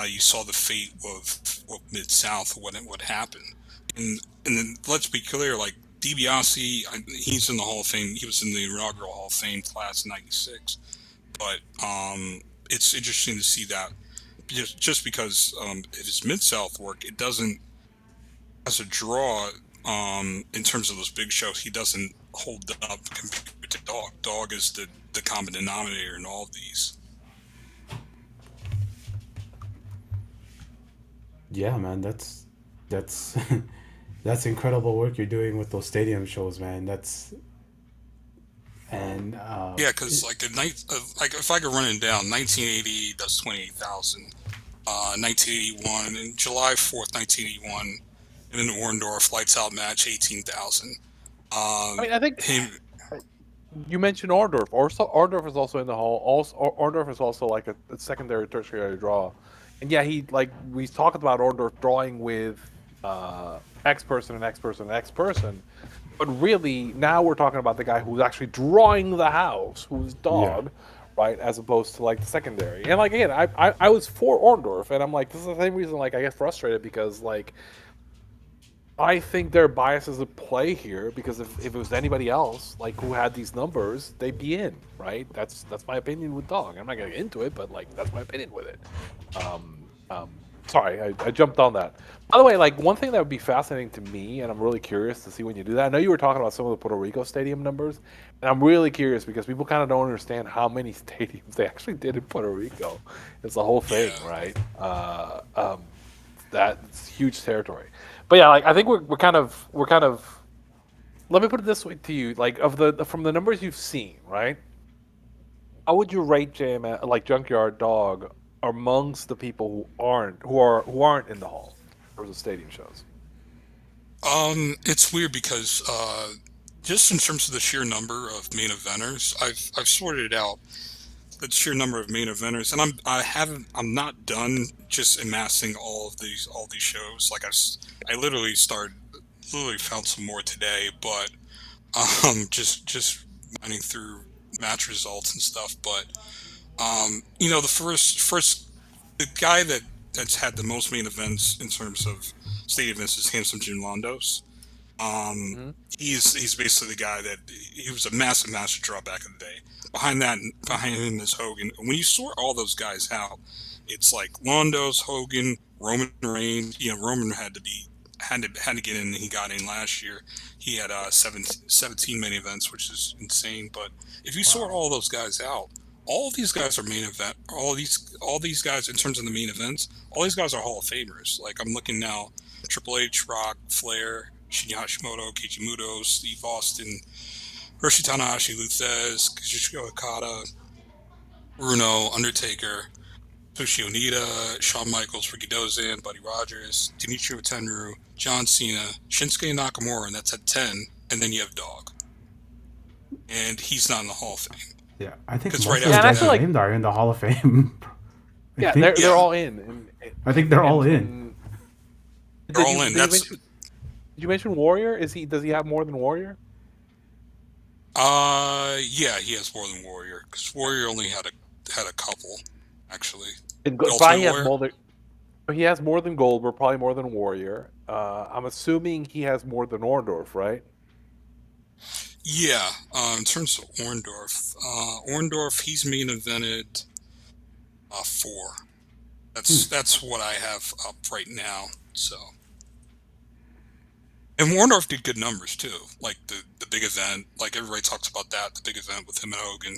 you saw the fate of Mid South, what happened. And then let's be clear, like DiBiase, he's in the Hall of Fame. He was in the inaugural Hall of Fame class in '96. But it's interesting to see that just because of his Mid South work, it doesn't, as a draw, in terms of those big shows, he doesn't hold up compared to Dog. Dog is the common denominator in all of these. Yeah, man, that's that's incredible work you're doing with those stadium shows, man. That's and Yeah, because like like if I could run it down, 1980 does 28,000, 1981 and July 4th, 1981, and then the Orndorff Lights Out match, 18,000. I mean, I think Him, you mentioned Orndorff. Orndorff is also in the hall. Also, Orndorff is also like a secondary, tertiary draw. And yeah, we talked about Orndorff drawing with X person and X person and X person. But really, now we're talking about the guy who's actually drawing the house, who's yeah, Dog, right? As opposed to like the secondary. And like again, I was for Orndorff, and I'm like, this is the same reason like I get frustrated because like I think their biases at play here because if it was anybody else like who had these numbers, they'd be in, right? That's my opinion with Dog. I'm not gonna get into it, but like that's my opinion with it. Um, um, sorry, I jumped on that. By the way, like one thing that would be fascinating to me, and I'm really curious to see when you do that. I know you were talking about some of the Puerto Rico stadium numbers, and I'm really curious because people kind of don't understand how many stadiums they actually did in Puerto Rico. It's the whole thing, yeah. right? That's huge territory. But yeah, like I think we're kind of. Let me put it this way to you: like from the numbers you've seen, right? How would you rate JML, like Junkyard Dog, amongst the people who aren't in the hall or the stadium shows? It's weird because just in terms of the sheer number of main eventers, I've sorted it out. The sheer number of main eventers, and I'm not done just amassing all these shows. Like I literally found some more today, but just running through match results and stuff. But the first the guy that's had the most main events in terms of state events is Handsome Jim Londos. Um, Hmm. he's basically the guy that he was a massive draw back in the day. Behind him is Hogan. When you sort all those guys out, it's like Londos, Hogan, Roman Reigns. Roman had to get in. He got in last year. He had 17 main events, which is insane. But if you sort all those guys out, all of these guys are main event. All these guys in terms of the main events, all these guys are Hall of Famers. Like I'm looking now, Triple H, Rock, Flair, Shinya Hashimoto, Keiji Muto, Steve Austin, Hiroshi Tanahashi, Luthez, Kazuchika Okada, Bruno, Undertaker, Toshi Onita, Shawn Michaels, Ricky Dozan, Buddy Rogers, Dinichiro Tenryu, John Cena, Shinsuke Nakamura, and that's at 10. And then you have Dog. And he's not in the Hall of Fame. Yeah, I think most right of the guys after that- named are in the Hall of Fame. They're all in. I think they're all in. They're all in. Did you mention Warrior? Does he have more than Warrior? Yeah, he has more than Warrior because Warrior only had a couple, actually. He has more than Goldberg, probably more than Warrior. I'm assuming he has more than Orndorff, right? Yeah. In terms of Orndorff, he's main evented 4. That's what I have up right now. So. And Warndorff did good numbers too, like the big event. Like everybody talks about that, the big event with him and Hogan,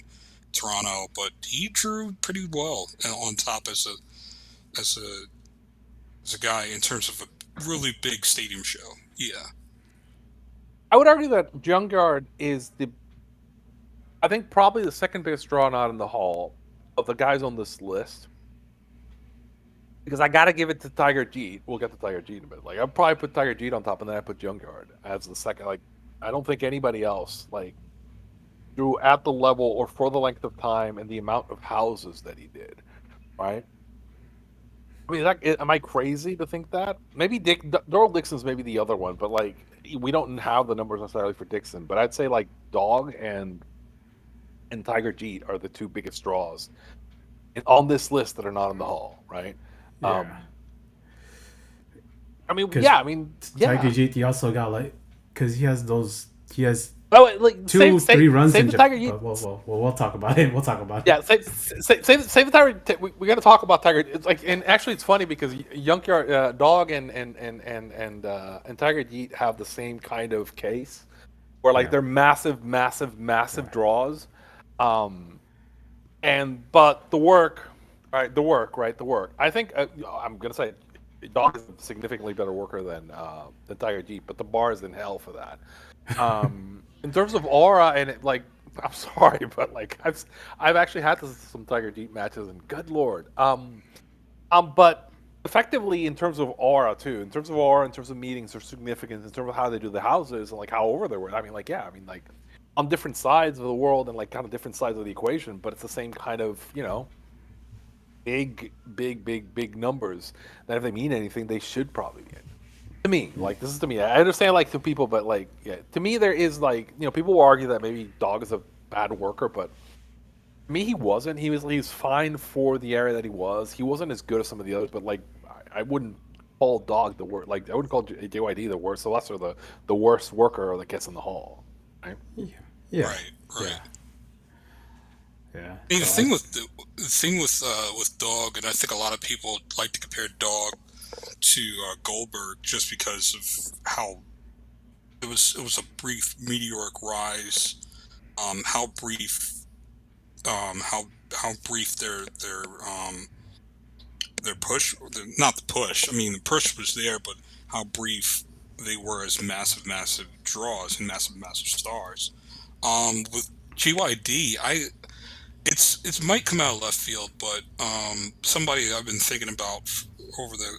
Toronto. But he drew pretty well on top as a guy in terms of a really big stadium show. Yeah, I would argue that Junkyard is I think probably the second biggest draw not in the Hall of the guys on this list. Because I gotta give it to Tiger Jeet. We'll get to Tiger Jeet in a bit. Like I'll probably put Tiger Jeet on top, and then I put Junkyard as the second. Like I don't think anybody else drew at the level or for the length of time and the amount of houses that he did. Right? I mean, am I crazy to think that? Maybe Doral Dixon's maybe the other one, but we don't have the numbers necessarily for Dixon. But I'd say Dog and Tiger Jeet are the two biggest draws on this list that are not in the Hall, right? Yeah. Tiger Jeet, he also got because he has 3 runs in Japan. Well, we'll talk about it. Yeah, save the Tiger. We got to talk about Tiger. It's and actually, it's funny because Junkyard, Dog, and Tiger Jeet have the same kind of case, where they're massive draws, but the work. Right, the work. I think I'm gonna say Dog is a significantly better worker than Tiger Jeet, but the bar is in hell for that. In terms of aura and I'm sorry, but I've actually had some Tiger Jeet matches, and good lord. But effectively in terms of aura too, in terms of meetings or significance, in terms of how they do the houses and how over they were. On different sides of the world and kind of different sides of the equation, but it's the same kind of big numbers that if they mean anything, they should probably be in. To me, this is to me. I understand to people, but to me there is people will argue that maybe Dog is a bad worker, but to me he wasn't. He was fine for the area that he was. He wasn't as good as some of the others, but I wouldn't call Dog the worst. I wouldn't call JYD the worst. Celeste the worst worker that gets in the Hall. Right? Yeah. Right. Yeah. I mean, the thing with Dog, and I think a lot of people like to compare Dog to Goldberg just because of how it was a brief meteoric rise. How brief their push, not the push. I mean, the push was there, but how brief they were as massive draws and massive stars. With GYD, it might come out of left field, but somebody I've been thinking about over the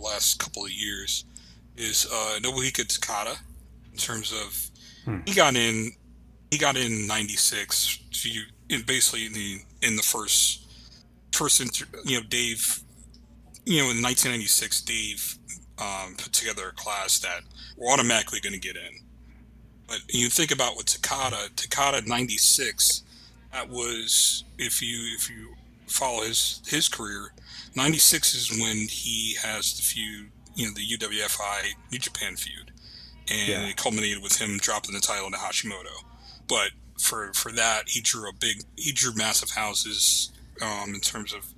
last couple of years is Nobuhiko Takada. In terms of he got in '96. Basically in the first Dave. In 1996, Dave put together a class that we're automatically going to get in. But you think about with Takada '96. That was if you follow his career, '96 is when he has the feud, the UWFI New Japan feud, and it culminated with him dropping the title to Hashimoto. But for that, he drew massive houses in terms of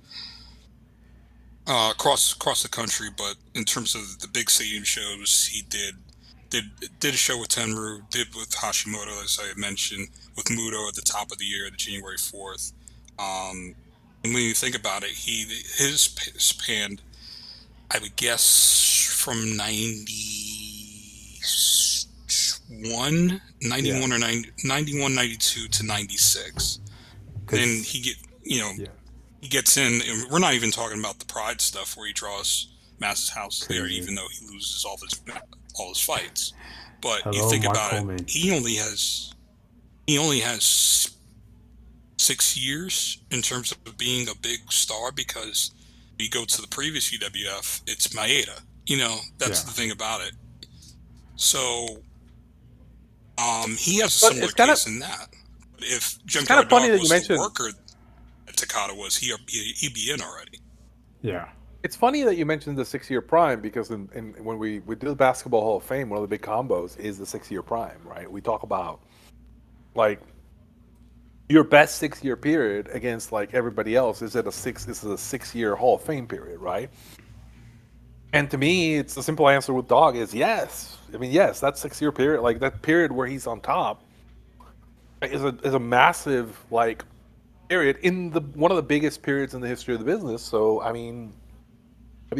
across the country, but in terms of the big stadium shows, he did did a show with Tenru, did with Hashimoto, as I had mentioned, with Muto at the top of the year, the January 4th. And when you think about it, his span, I would guess, from 91, Yeah, 91 or 90, 91, 92 to 96. Then because yeah, he gets in, and we're not even talking about the Pride stuff where he draws massive houses there, crazy. even though he loses all his fights. But you Hello, think Mark about it, Coleman. he only has 6 years in terms of being a big star because you go to the previous UWF, it's Maeda. That's Yeah, the thing about it. So he has a But similar it's kind of case in that. But if it's kind Junkyard of funny Dog that you was the mentioned. worker that Takada was, he'd be in already. yeah, It's funny that you mentioned the 6 year prime because when we do the Basketball Hall of Fame, one of the big combos is the 6 year prime, right? We talk about like your best 6 year period against like everybody else. This is a 6 year Hall of Fame period, right? And to me, it's the simple answer with Dog is yes. I mean, yes, that 6 year period, like that period where he's on top, is a massive like period in the one of the biggest periods in the history of the business. So I mean,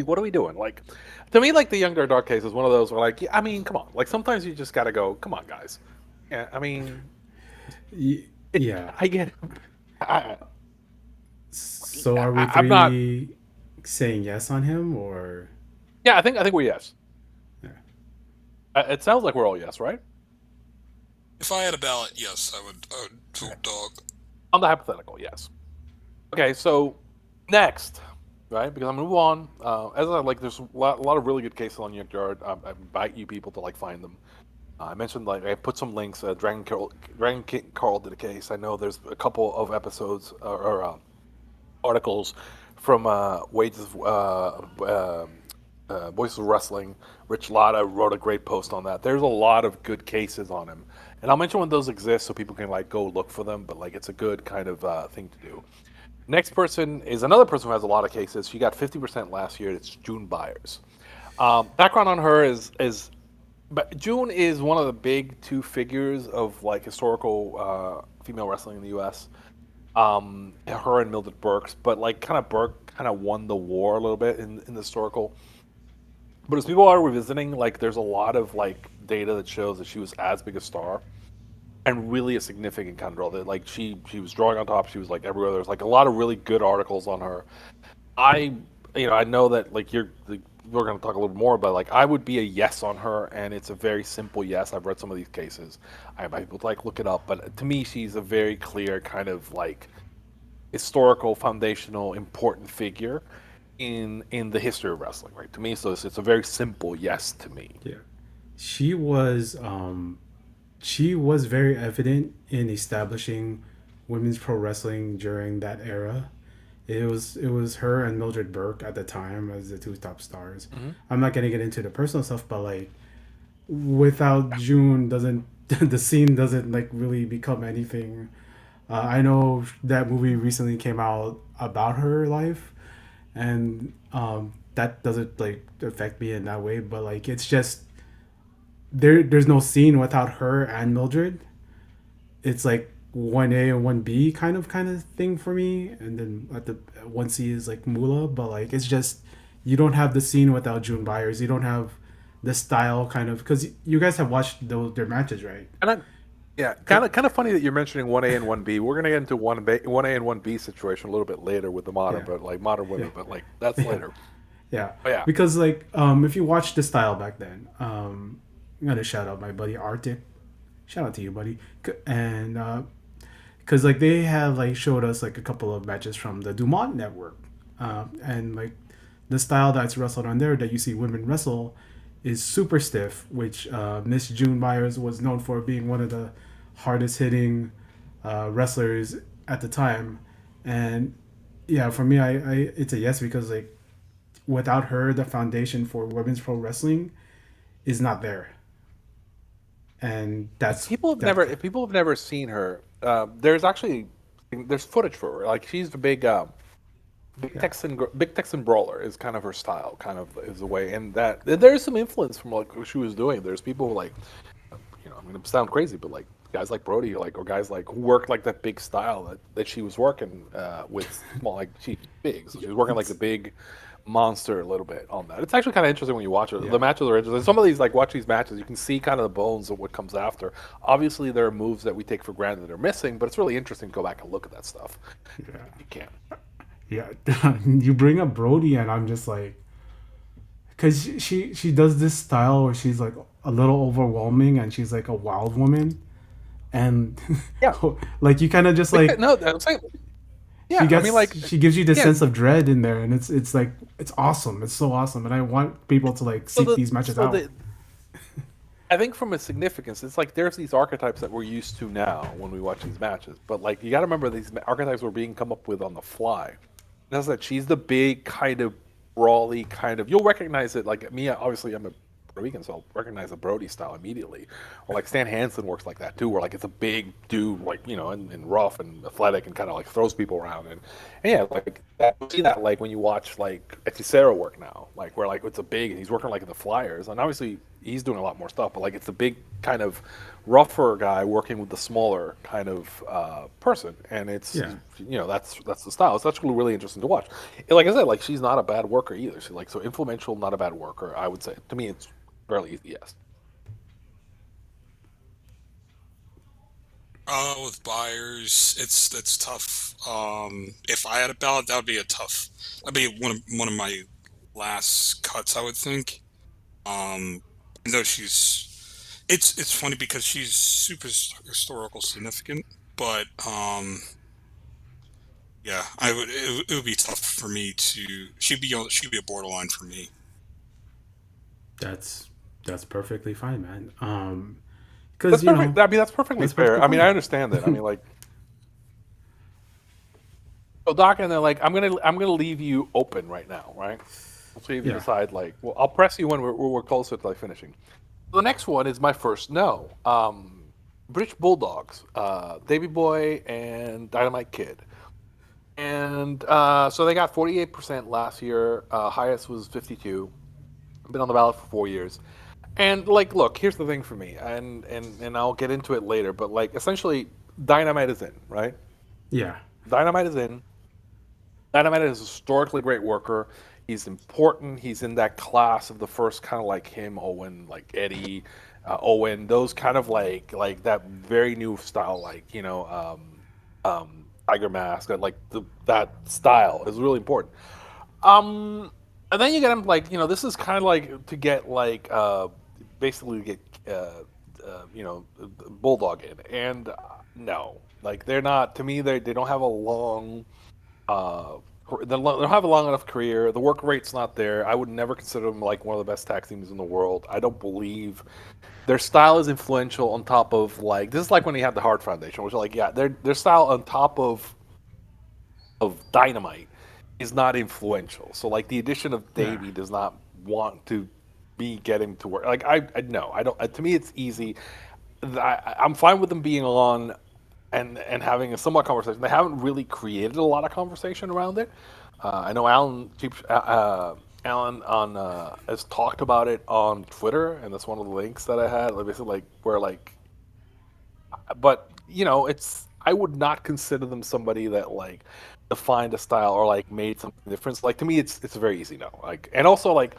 what are we doing? Like, to me, like the Younger Dark case is one of those where, like, yeah, I mean, come on. Like, sometimes you just got to go, come on, guys. Yeah, I mean, yeah. I get it. I, So are we I'm not. three saying yes on him, or Yeah, I think we're yes. yeah, It sounds like we're all yes, right? If I had a ballot, yes, I would Okay. vote Dog. On the hypothetical, yes. Okay, so next, right? Because I'm gonna move on. As I like, there's a lot of really good cases on Yard. I invite you people to like find them. I mentioned like I put some links. Dragon King Carl did a case. I know there's a couple of episodes or articles from Wages Voices of Wrestling. Rich Latta wrote a great post on that. There's a lot of good cases on him, and I'll mention when those exist so people can like go look for them. But like it's a good kind of thing to do. Next person is another person who has a lot of cases. She got 50% last year. It's June Byers. Background on her is but June is one of the big two figures of like historical female wrestling in the U.S. Her and Mildred Burks, but like kind of Burke kind of won the war a little bit in the historical. But as people are revisiting, like there's a lot of like data that shows that she was as big a star and really a significant kind of draw. That like she was drawing on top. She was like everywhere. There's like a lot of really good articles on her. I I know that like we're going to talk a little more, but like I would be a yes on her, and it's a very simple yes. I've read some of these cases. I might like look it up, but to me, she's a very clear kind of like historical, foundational, important figure in the history of wrestling, right? To me, so it's a very simple yes to me. yeah. She was she was very evident in establishing women's pro wrestling during that era. It was her and Mildred Burke at the time as the two top stars. Mm-hmm. I'm not gonna get into the personal stuff, but like without June, doesn't the scene doesn't like really become anything. I know that movie recently came out about her life, and that doesn't like affect me in that way. But like it's just there's no scene without her and Mildred. It's like 1A and 1B kind of thing for me, and then at the 1C is like Mula, but like it's just you don't have the scene without June Byers. You don't have the style kind of because you guys have watched their matches, right? And I, yeah, kind of funny that you're mentioning 1A and 1B. We're gonna get into 1A and 1B situation a little bit later with the modern, Yeah, but like modern yeah, women, but like that's yeah, later. yeah. But yeah, Because like if you watch the style back then, I'm gonna shout out my buddy Arctic. Shout out to you, buddy. And because like they have like showed us like a couple of matches from the Dumont network, and like the style that's wrestled on there that you see women wrestle is super stiff, which Miss June Myers was known for being one of the hardest hitting wrestlers at the time. And yeah, for me, I it's a yes because like without her, the foundation for women's pro wrestling is not there, and if that's people have that. never if people have never seen her, there's footage for her. Like she's the big. Yeah. Big Texan brawler is kind of her style, kind of is the way, and that there's some influence from like what she was doing. There's people who like, I'm gonna sound crazy, but like guys like Brody, like or guys like who work like that big style that she was working with small, like she's big, so she was working like the It's big monster a little bit on that. It's actually kind of interesting when you watch it. The yeah. matches are interesting. Some of these, like watch these matches, you can see kind of the bones of what comes after. Obviously, there are moves that we take for granted that are missing, but it's really interesting to go back and look at that stuff. Yeah. You can. Yeah. You bring up Brody, and I'm just like, because she does this style where she's like a little overwhelming, and she's like a wild woman, and Yeah. like you kind of just Big, like no, I'm saying, she yeah. I mean, like, gets she gives you this yeah. sense of dread in there, and it's like it's awesome. It's so awesome, and I want people to like So seek these matches so out. the I think from a significance, it's like there's these archetypes that we're used to now when we watch these matches, but like you got to remember these archetypes were being come up with on the fly. That's that she's the big kind of brawly kind of. You'll recognize it. Like me, obviously, I'm a Puerto Rican, so I'll recognize the Brody style immediately. Or like Stan Hansen works like that too, where like it's a big dude, like and rough and athletic, and kind of like throws people around. And yeah, like that, you see that like when you watch like Hechicero work now, like where like it's a big, he's working like in the Flyers, and obviously he's doing a lot more stuff, but like it's a big kind of rougher guy working with the smaller kind of person, and it's Yeah, that's the style. It's actually really interesting to watch. And like I said, like she's not a bad worker either. She's like so influential, not a bad worker. I would say to me, it's fairly easy. Yes. With buyers, it's tough. If I had a ballot, that would be a tough. That'd be one of my last cuts, I would think. Even though it's funny because she's super historical significant, but yeah, it would be tough for me to. She'd be a borderline for me. that's that's perfectly fine, man. Because That's perfect. I mean, that's perfectly that's perfectly fair. I mean, I fine. understand that. I mean, like, so Doc, and they're like, I'm gonna leave you open right now, right? So you can Yeah, decide. Like, well, I'll press you when we're closer to like finishing. The next one is my first no. British Bulldogs, Davy Boy and Dynamite Kid. And so they got 48% last year. Highest was 52. Been on the ballot for 4 years. And like, look, here's the thing for me, and I'll get into it later. But like, essentially, Dynamite is in, right? yeah, Dynamite is in. Dynamite is a historically great worker. He's important. He's in that class of the first kind of like him, Owen, like Eddie, Owen. Those kind of like that very new style, like Tiger Mask, that style is really important. Um, and then you get him like this is kind of like to get like basically to get Bulldog in, and no, like they're not to me they don't have a long uh they don't have a long enough career. The work rate's not there. I would never consider them like one of the best tag teams in the world. I don't believe their style is influential on top of like this is like when you have the Hart Foundation, which are like their style on top of Dynamite is not influential. So like the addition of yeah, Davey does not want to be getting to work. Like I no, I don't. To me, it's easy. I'm fine with them being on and having a somewhat conversation. They haven't really created a lot of conversation around it. I know Alan on has talked about it on Twitter, and that's one of the links that I had. Like basically, like where like, but it's I would not consider them somebody that like defined a style or like made something different. Like to me, it's a very easy no. Like and also like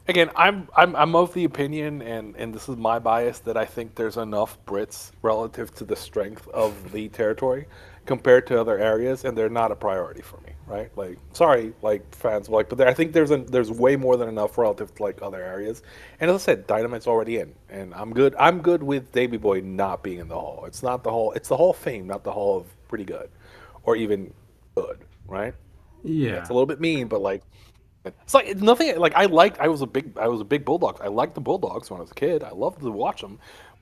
again, I'm of the opinion, and this is my bias, that I think there's enough Brits relative to the strength of the territory compared to other areas, and they're not a priority for me, right? Like, sorry, like fans, like, but I think there's way more than enough relative to like other areas. And as I said, Dynamite's already in, and I'm good. I'm good with Davy Boy not being in the Hall. It's not the Hall. It's the Hall of Fame, not the Hall of pretty good, or even good, right? That's yeah, a little bit mean, but like it's like it's nothing. Like I was a big Bulldogs. I liked the Bulldogs when I was a kid. I loved to watch them,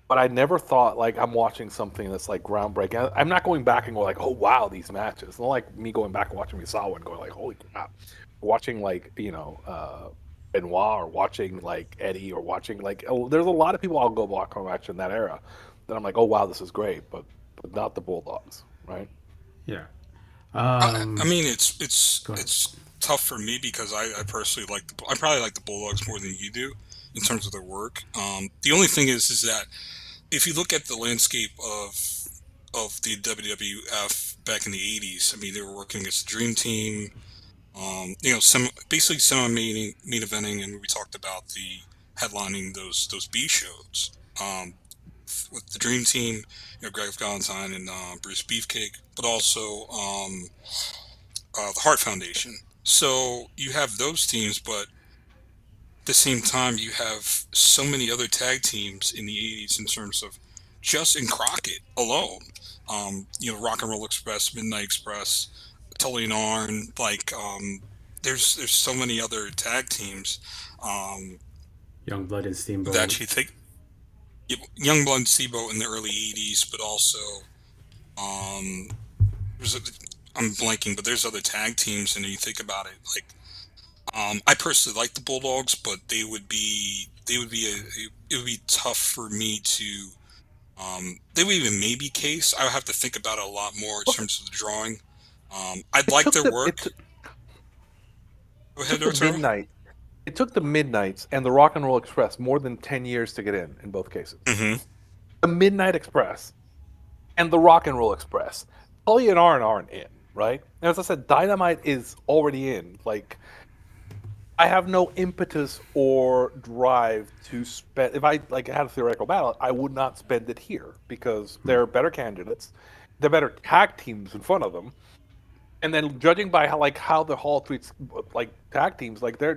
but I never thought like I'm watching something that's like groundbreaking. I'm not going back and going like, oh wow, these matches. It's not like me going back and watching Misawa and going like, holy crap. Watching like Benoit or watching like Eddie or watching like there's a lot of people I'll go back and watch in that era that I'm like, oh wow, this is great, but not the Bulldogs, right? yeah. I Um, mean, Go ahead. it's tough for me because I personally I probably like the Bulldogs more than you do in terms of their work. The only thing is that if you look at the landscape of the WWF back in the '80s, I mean, they were working against the Dream Team. Basically main eventing, and we talked about the headlining those B shows. With the Dream Team, Greg Valentine and Bruce Beefcake, but also the Hart Foundation. So you have those teams, but at the same time, you have so many other tag teams in the '80s in terms of just in Crockett alone. Rock and Roll Express, Midnight Express, Tully and Arn. There's so many other tag teams um, Youngblood and Steamboat. that you think Youngblood and Steamboat in the early '80s, but also um, there's a, I'm blanking, but there's other tag teams, and you think about it, like I personally like the Bulldogs, but it would be tough for me to they would even maybe case. I would have to think about it a lot more in Look, terms of the drawing. I'd it like took their the work. Go it ahead, took the Arturo. midnight. It took the Midnights and the Rock and Roll Express more than 10 years to get in both cases. Hmm. The Midnight Express and the Rock and Roll Express. Tully and Arn aren't in, right? And as I said, Dynamite is already in. Like, I have no impetus or drive to spend. If I like had a theoretical battle, I would not spend it here because there are better candidates, there are better tag teams in front of them, and then judging by how the Hall treats like tag teams, like they're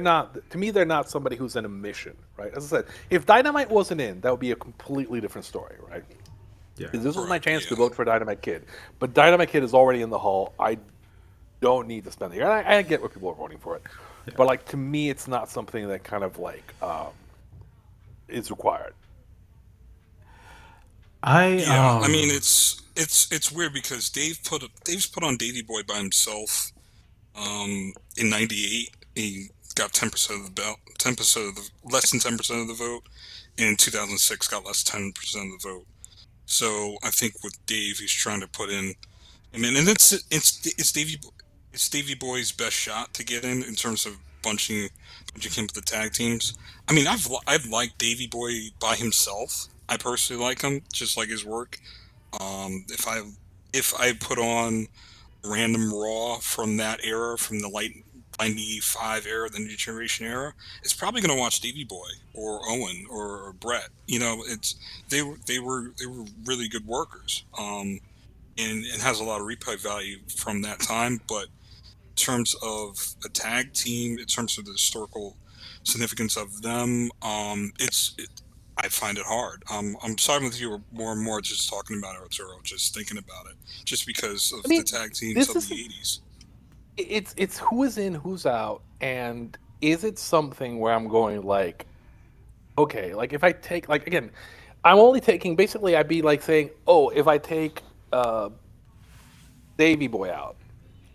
not. To me, they're not somebody who's in a mission, right? As I said, if Dynamite wasn't in, that would be a completely different story, right? Yeah. Because this was my Correct. chance Yeah. to vote for Dynamite Kid, but Dynamite Kid is already in the Hall. I don't need to spend the year. I get what people are voting for it, but like to me, it's not something that kind of is required. I Yeah. I mean, it's weird because Dave's put on Davy Boy by himself. In '98, he got 10% of the belt, 10% of the less than 10% of the vote. And in 2006, got less than 10% of the vote. So I think with Dave, he's trying to put in. I mean, and it's Davy Boy's best shot to get in terms of bunching him with the tag teams. I mean, I've liked Davy Boy by himself. I personally like him, just like his work. If I put on random Raw from that era, from the late '95 era, the New Generation era, it's probably going to watch Davy Boy or Owen or Brett. They were really good workers, and has a lot of replay value from that time. But in terms of a tag team, in terms of the historical significance of them, I find it hard. I'm sorry with you more and more just talking about it, Arturo, just thinking about it, just because I of the mean, tag teams this of is the '80s. it's who is in, who's out, and is it something where I'm going like, okay, like if I take like again, I'm only taking basically I'd be like saying, oh, if I take uh Davy Boy out,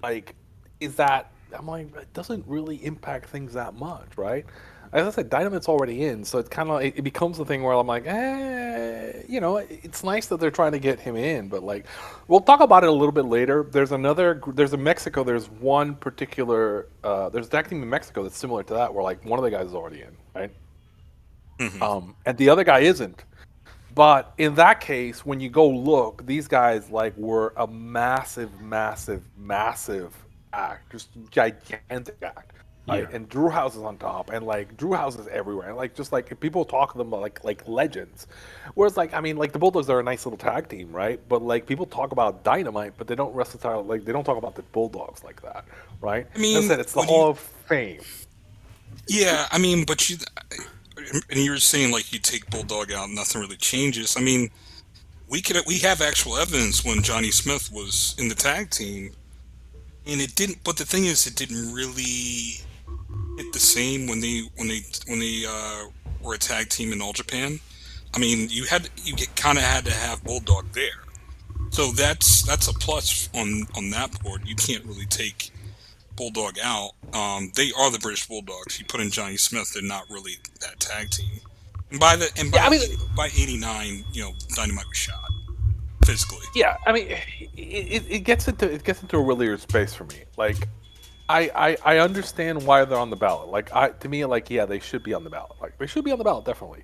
like is that I'm like it doesn't really impact things that much, right? As I said, Dynamite's already in, so it's kind of it becomes the thing where I'm like, it's nice that they're trying to get him in, but like, we'll talk about it a little bit later. There's in Mexico. There's one particular, there's a tag team in Mexico that's similar to that, where like one of the guys is already in, right? Hmm. And the other guy isn't. But in that case, when you go look, these guys like were a massive, massive, massive act, just gigantic act, right? yeah. And Drew House is on top, and like Drew House is everywhere, and like just like people talk to them like legends. Whereas like I mean like the Bulldogs are a nice little tag team, right? But like people talk about Dynamite, but they don't recite like they don't talk about the Bulldogs like that, right? I As I mean, said, it's the when you, Hall of Fame. yeah, I mean, but and you were saying like you take Bulldog out, nothing really changes. I mean, we have actual evidence when Johnny Smith was in the tag team, and it didn't. But the thing is, it didn't really hit the same when they were a tag team in All Japan. I mean, kind of had to have Bulldog there, so that's a plus on that board. You can't really take Bulldog out. They are the British Bulldogs. You put in Johnny Smith, they're not really that tag team. And Yeah, I mean, by '89, Dynamite was shot. physically. Yeah, I mean, it gets into a really weird space for me. Like, I understand why they're on the ballot. Like, to me, like, yeah, they should be on the ballot. Like, they should be on the ballot, definitely.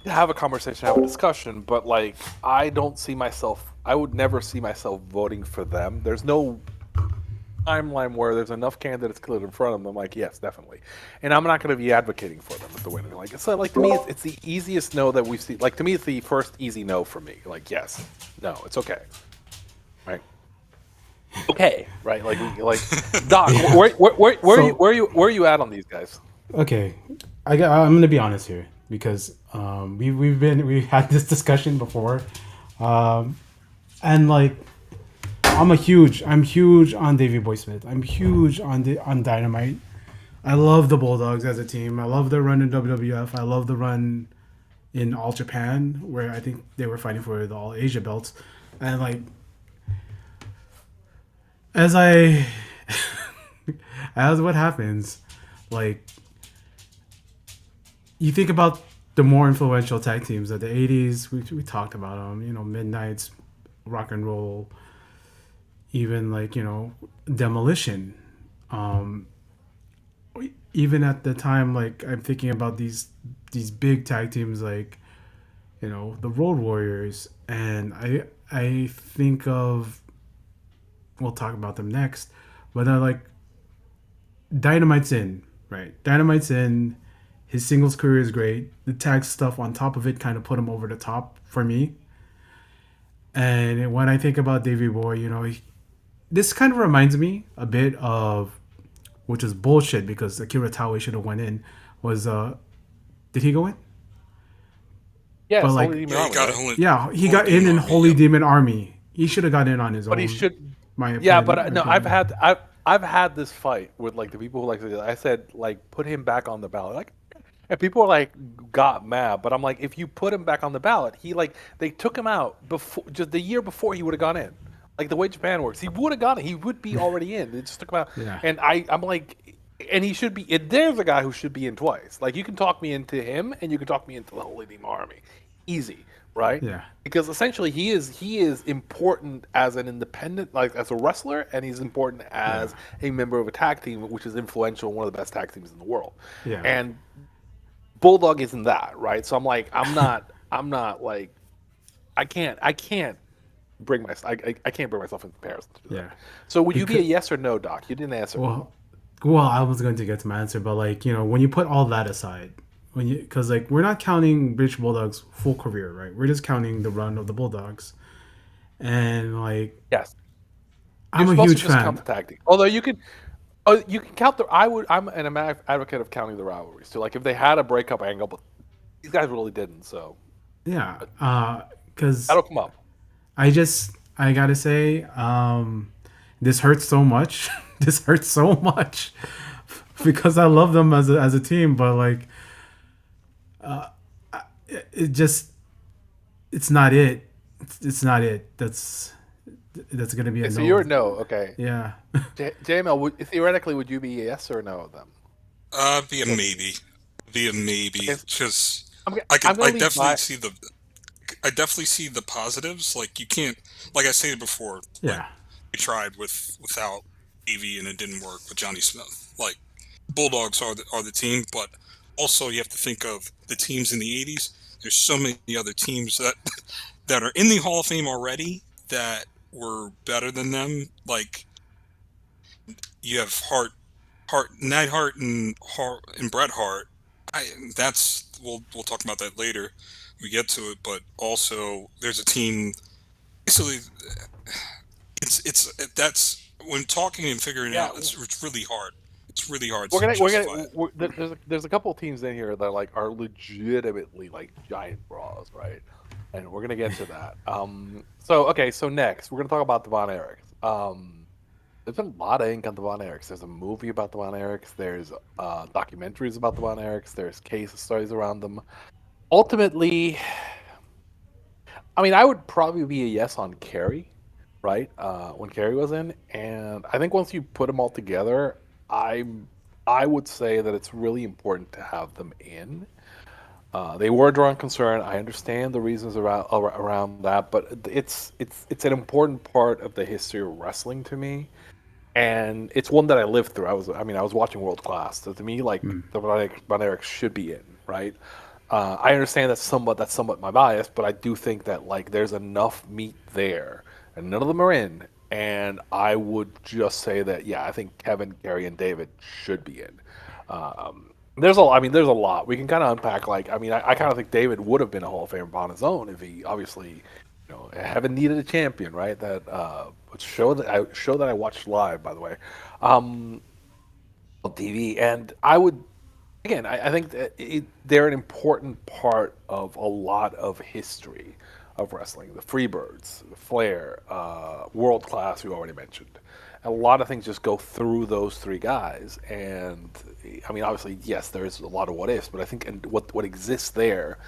Have a conversation, have a discussion, but like, I don't see myself. I would never see myself voting for them. There's no timeline where there's enough candidates cleared in front of them. I'm like, yes, definitely, and I'm not going to be advocating for them as the winner. Like, it's like, to me, it's the easiest no that we've seen. Like, to me, it's the first easy no for me. Like, yes, no, it's okay, right? Okay, right? Like Doc, where are you at on these guys? Okay, I'm gonna be honest here because we had this discussion before, um, and like I'm huge on Davey Boy Smith. I'm huge on Dynamite. I love the Bulldogs as a team. I love their run in WWF. I love the run in All Japan where I think they were fighting for the All Asia belts, and like as I as what happens, like you think about the more influential tag teams of the 80s. We talked about them, Midnight's, Rock and Roll, even like, Demolition. Um, Even at the time, like I'm thinking about these big tag teams like, the Road Warriors, and I think of, we'll talk about them next, but like Dynamite's in, right? Dynamite's in. His singles career is great. The tag stuff on top of it kind of put him over the top for me. And when I think about Davey Boy, this kind of reminds me a bit of, which is bullshit because Akira Taue should have went in. Was did he go in? Yeah, But it's like, Holy Demon Yeah, Army, right? he got in Demon Holy Army, Demon Army. He should have got in on his But own. he should. My Yeah, opinion, but no, I've had this fight with like the people who like I said like put him back on the ballot. Like, and people are like got mad, but I'm like, if you put him back on the ballot, they took him out before, just the year before he would have gone in. Like the way Japan works, he would have gone in. He would be already in. They just took him out, Yeah. and I'm like, and he should be. And there's a guy who should be in twice. Like you can talk me into him, and you can talk me into the Holy Demon Army, easy, right? Yeah. Because essentially he is important as an independent, like as a wrestler, and he's important as a member of a tag team, which is influential, one of the best tag teams in the world. Yeah. And Bulldog isn't that, right? So I'm like, I'm not like, I can't bring I can't bring myself in comparison to that. Yeah. So would you be a yes or no, Doc? You didn't answer. Well, I was going to get to my answer, but like, when you put all that aside, because like we're not counting British Bulldogs' full career, right? We're just counting the run of the Bulldogs, and like Yes. I'm a You're supposed huge to just fan. count the tag team. Although you can, oh, you can count the. I'm an advocate of counting the rivalries too. Like if they had a breakup angle, but these guys really didn't. So Yeah, because that'll come up. I gotta say, this hurts so much. This hurts so much because I love them as a team, but like, it just it's not it. It's not it. That's gonna be a So no. you're a no. Okay. Yeah. JML, theoretically, would you be a yes or a no of them? be a maybe, be a maybe, Okay. because I'm I gonna leave I definitely see the positives. Like you can't, like I said before, like Yeah. we tried without Evie and it didn't work with Johnny Smith. Like Bulldogs are the team, but also you have to think of the teams in the '80s. There's so many other teams that that are in the Hall of Fame already that were better than them. Like you have Neidhart and Bret Hart. We'll talk about that later. We get to it, but also there's a team. Basically, that's when talking and figuring it Yeah. out. It's really hard. It's really hard We're to gonna justify it. there's a couple of teams in here that are legitimately like giant bras, right? And we're gonna get to that. So next we're gonna talk about the Von Erichs. There's been a lot of ink on the Von Erichs. There's a movie about the Von Erichs. There's documentaries about the Von Erichs. There's case studies around them. Ultimately, I mean, I would probably be a yes on Carrie, right? When Carrie was in, and I think once you put them all together, I would say that it's really important to have them in. They were a drawing concern. I understand the reasons around that, but it's an important part of the history of wrestling to me, and it's one that I lived through. I was watching World Class. So to me, like Mm. the Von Erich should be in, right? I understand that's somewhat my bias, but I do think that like there's enough meat there, and none of them are in. And I would just say that yeah, I think Kevin, Gary, and David should be in. There's a lot we can kind of unpack. Like, I kind of think David would have been a Hall of Famer on his own if he obviously, haven't needed a champion, right? That show that I watched live, by the way, um, on TV, and I would again, I think that they're an important part of a lot of history of wrestling. The Freebirds, the Flair, World Class, we already mentioned. A lot of things just go through those three guys, and obviously, yes, there is a lot of what ifs, but I think what exists there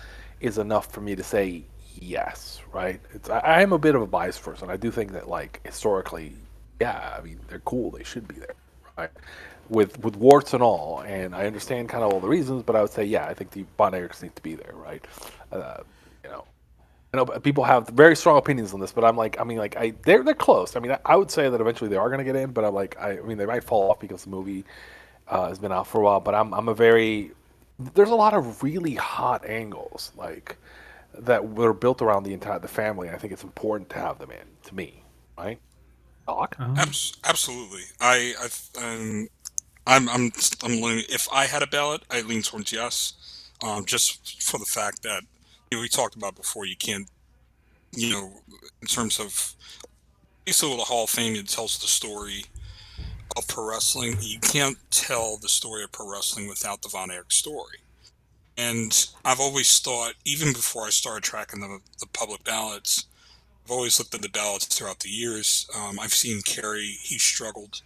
is enough for me to say yes, right? I am a bit of a biased person. I do think that like historically, yeah, they're cool. They should be there, right? With warts and all, and I understand kind of all the reasons, but I would say, yeah, I think the Von Erichs need to be there, right? Uh, you know, I know people have very strong opinions on this, but they're close. I would say that eventually they are going to get in, but they might fall off because the movie has been out for a while. But there's a lot of really hot angles like that were built around the family. And I think it's important to have them in, to me, right? Doc? Um, Absolutely. I'm leaning. If I had a ballot, I lean towards yes. Just for the fact that we talked about before, you can't, you know, in terms of basically the Hall of Fame, it tells the story of pro wrestling. You can't tell the story of pro wrestling without the Von Erich story. And I've always thought, even before I started tracking the public ballots, I've always looked at the ballots throughout the years. I've seen Kerry; he struggled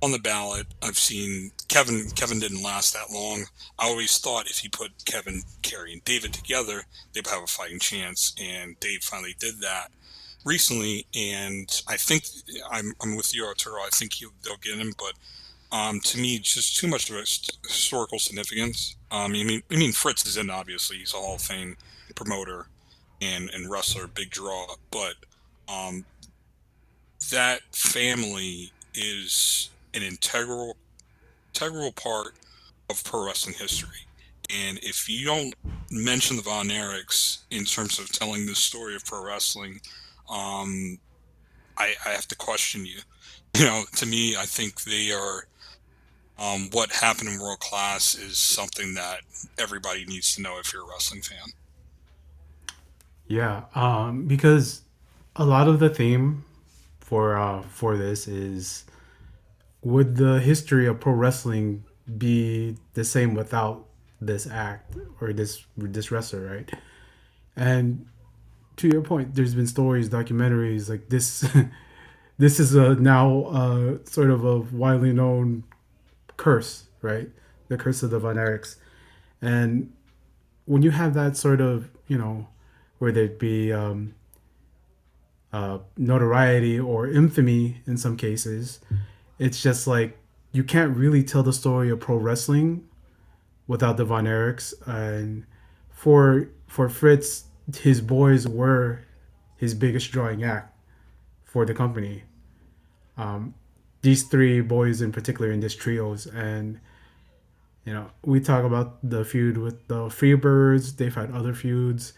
on the ballot. I've seen Kevin. Kevin didn't last that long. I always thought if you put Kevin, Kerry, and David together, they'd have a fighting chance. And Dave finally did that recently. And I think I'm with you, Arturo. I think they'll get him, but to me, it's just too much of a historical significance. Fritz is in, obviously. He's a Hall of Fame promoter and wrestler, big draw. But um, that family is an integral part of pro wrestling history. And if you don't mention the Von Erichs in terms of telling the story of pro wrestling, um, I have to question you. To me, I think they are. What happened in World Class is something that everybody needs to know if you're a wrestling fan. yeah, because a lot of the theme for this is, would the history of pro wrestling be the same without this act or this wrestler, right? And to your point, there's been stories, documentaries like this. This is a now sort of a widely known curse, right? The curse of the Von Erichs. And when you have that sort of, whether it be notoriety or infamy in some cases, it's just like you can't really tell the story of pro wrestling without the Von Erichs. And for Fritz, his boys were his biggest drawing act for the company. These three boys in particular in this trios, and we talk about the feud with the Freebirds. They've had other feuds,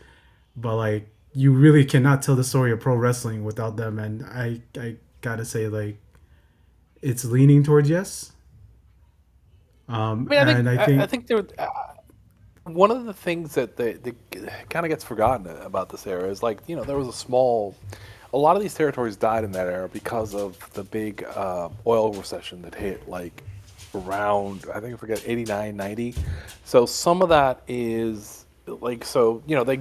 but like you really cannot tell the story of pro wrestling without them. And I gotta say, like, it's leaning towards yes. I think And I I think think there. One of the things that they kind of gets forgotten about this era is like there was a lot of these territories died in that era because of the big oil recession that hit like around I forget 89, 90. So some of that is like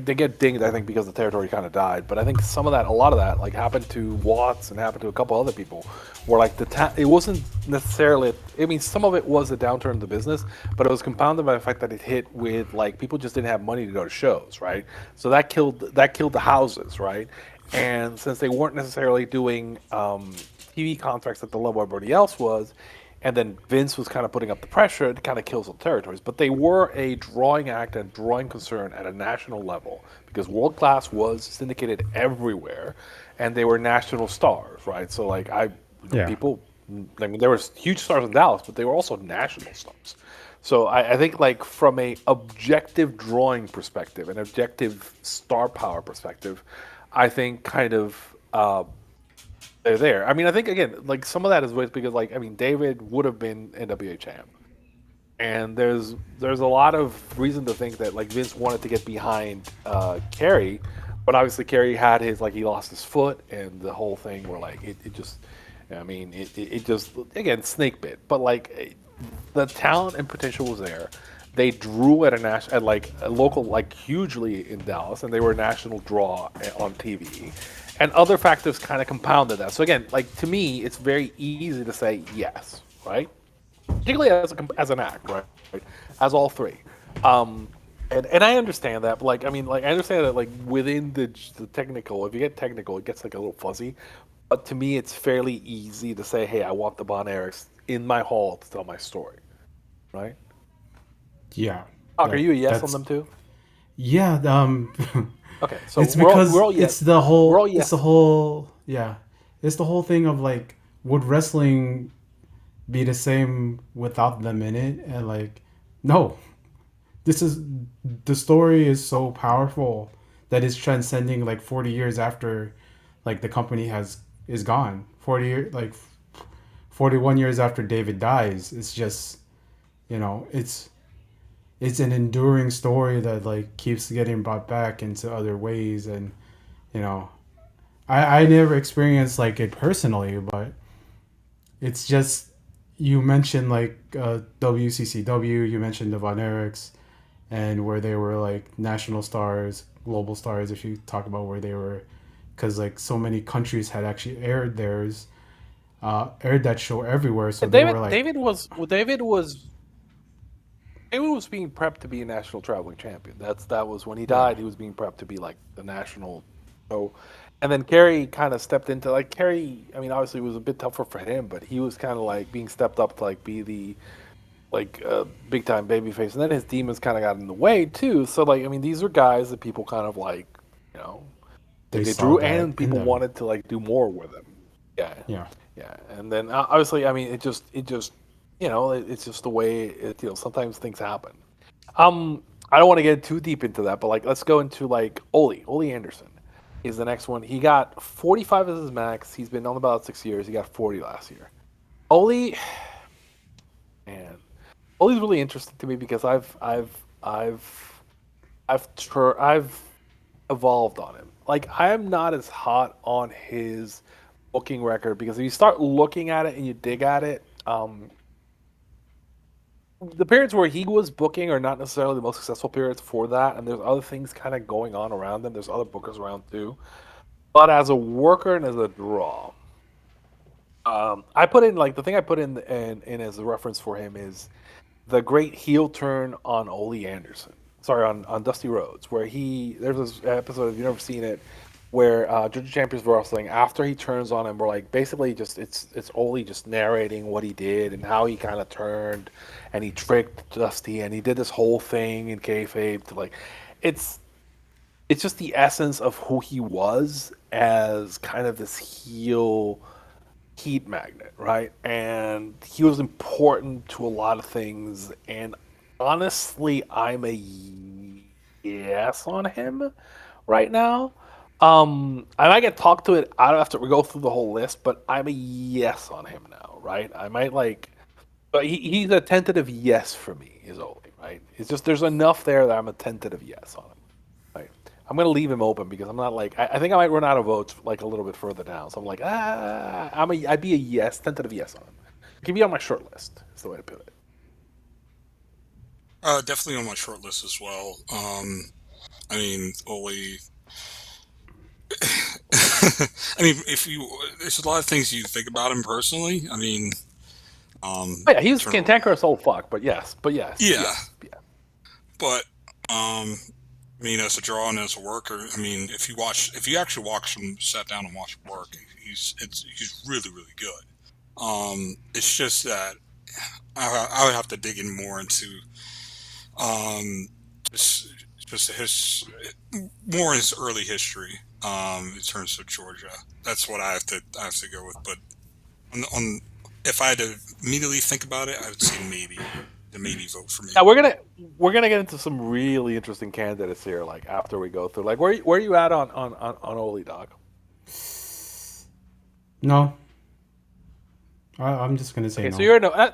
they get dinged I think because the territory kind of died, but I think a lot of that like happened to Watts and happened to a couple other people where like it wasn't necessarily some of it was a downturn in the business, but it was compounded by the fact that it hit with like people just didn't have money to go to shows, right? So that killed the houses, right? And since they weren't necessarily doing TV contracts at the level everybody else was, and then Vince was kind of putting up the pressure. It kind of kills the territories. But they were a drawing act and drawing concern at a national level because World Class was syndicated everywhere, and they were national stars, right? So like Yeah. people, I mean, there was huge stars in Dallas, but they were also national stars. So I think like from a objective drawing perspective, an objective star power perspective, I think kind of they're there. I mean, I think again, like some of that is because like I mean, David would have been NWA champ, and there's a lot of reason to think that like Vince wanted to get behind Kerry, but obviously Kerry had his like he lost his foot and the whole thing where like it just, I mean it just again snake bit, but like the talent and potential was there. They drew at a national, at like a local, like hugely in Dallas, and they were a national draw on TV. And other factors kind of compounded that. So again, like to me, it's very easy to say yes, right? Particularly as an act, right? As all three. Um, and I understand that, but like I mean, like I understand that like within the technical, if you get technical, it gets like a little fuzzy. But to me, it's fairly easy to say, hey, I want the Bon Erics in my hall to tell my story, right? Yeah. Doc, are Like you a yes on that's them too? yeah. Okay, so It's we're because all yes. We're all it's the yes. whole yeah. It's the whole thing of like would wrestling be the same without them in it? And like no, this is the story is so powerful that it's transcending like 40 years after like the company has is gone. 40 41 years after David dies. It's just, it's an enduring story that like keeps getting brought back into other ways. And you know I never experienced like it personally, but it's just you mentioned like WCCW, you mentioned the Von Erichs, and where they were like national stars, global stars. If you talk about where they were, because like so many countries had actually aired that show everywhere, so And they were like, David was being prepped to be a national traveling champion. That was when he yeah, died. He was being prepped to be like the national. So, and then Kerry kind of stepped into like Kerry. I mean, obviously it was a bit tougher for him, but he was kind of like being stepped up to like be the like big time babyface, and then his demons kind of got in the way too. So like, I mean, these are guys that people kind of like, you know, they they saw drew, that and in people them. wanted to like do more with him. Yeah, Yeah, yeah, and then obviously, I mean, it just, it's just the way sometimes things happen. I don't want to get too deep into that, but like, let's go into like Ole Anderson is the next one. He got 45 as his max. He's been on about 6 years. He got 40 last year. Ole, man, Ole's really interesting to me because I've evolved on him. Like I am not as hot on his booking record because if you start looking at it and you dig at it, the periods where he was booking are not necessarily the most successful periods for that, and there's other things kind of going on around them. There's other bookers around too. But as a worker and as a draw, I put in like the thing I put in as a reference for him is the great heel turn on Ole Anderson. Sorry, on Dusty Rhodes, where there's this episode if you've never seen it, where Judge of Champions Wrestling after he turns on him, we're like basically just it's Ole just narrating what he did and how he kind of turned, and he tricked Dusty and he did this whole thing in kayfabe to like, it's it's just the essence of who he was as kind of this heel heat magnet, right? And he was important to a lot of things. And honestly, I'm a yes on him right now. I might get talked to it. I don't have to go through the whole list, but I'm a yes on him now, right? I might like, but he's a tentative yes for me. Is Ole, right? It's just there's enough there that I'm a tentative yes on him. Right. I'm gonna leave him open because I'm not like I think I might run out of votes like a little bit further down. So I'm like I'd be a yes, tentative yes on him. He can be on my short list. Is the way to put it. Definitely on my short list as well. I mean, Ole. I mean, if you, there's a lot of things you think about him personally. I mean, Oh, yeah, he's sort of, cantankerous old fuck, but yeah, yes, yeah. but I mean, as a draw and as a worker, I mean, if you actually watch him, sat down and watch him work, he's really really good. It's just that. I would have to dig in more into just more in his early history in terms of Georgia. That's what I have to go with. But on if I had to immediately think about it, I would say maybe the maybe vote for me. Now we're gonna get into some really interesting candidates here. Like after we go through, like where are you at on Oli, Dog? No. I'm just gonna say Okay, no. so you're no.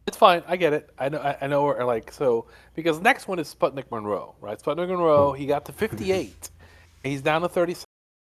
It's fine. I get it. I know. I know. We're like so because next one is Sputnik Monroe, right? Sputnik Monroe. He got to 58. He's down to 37.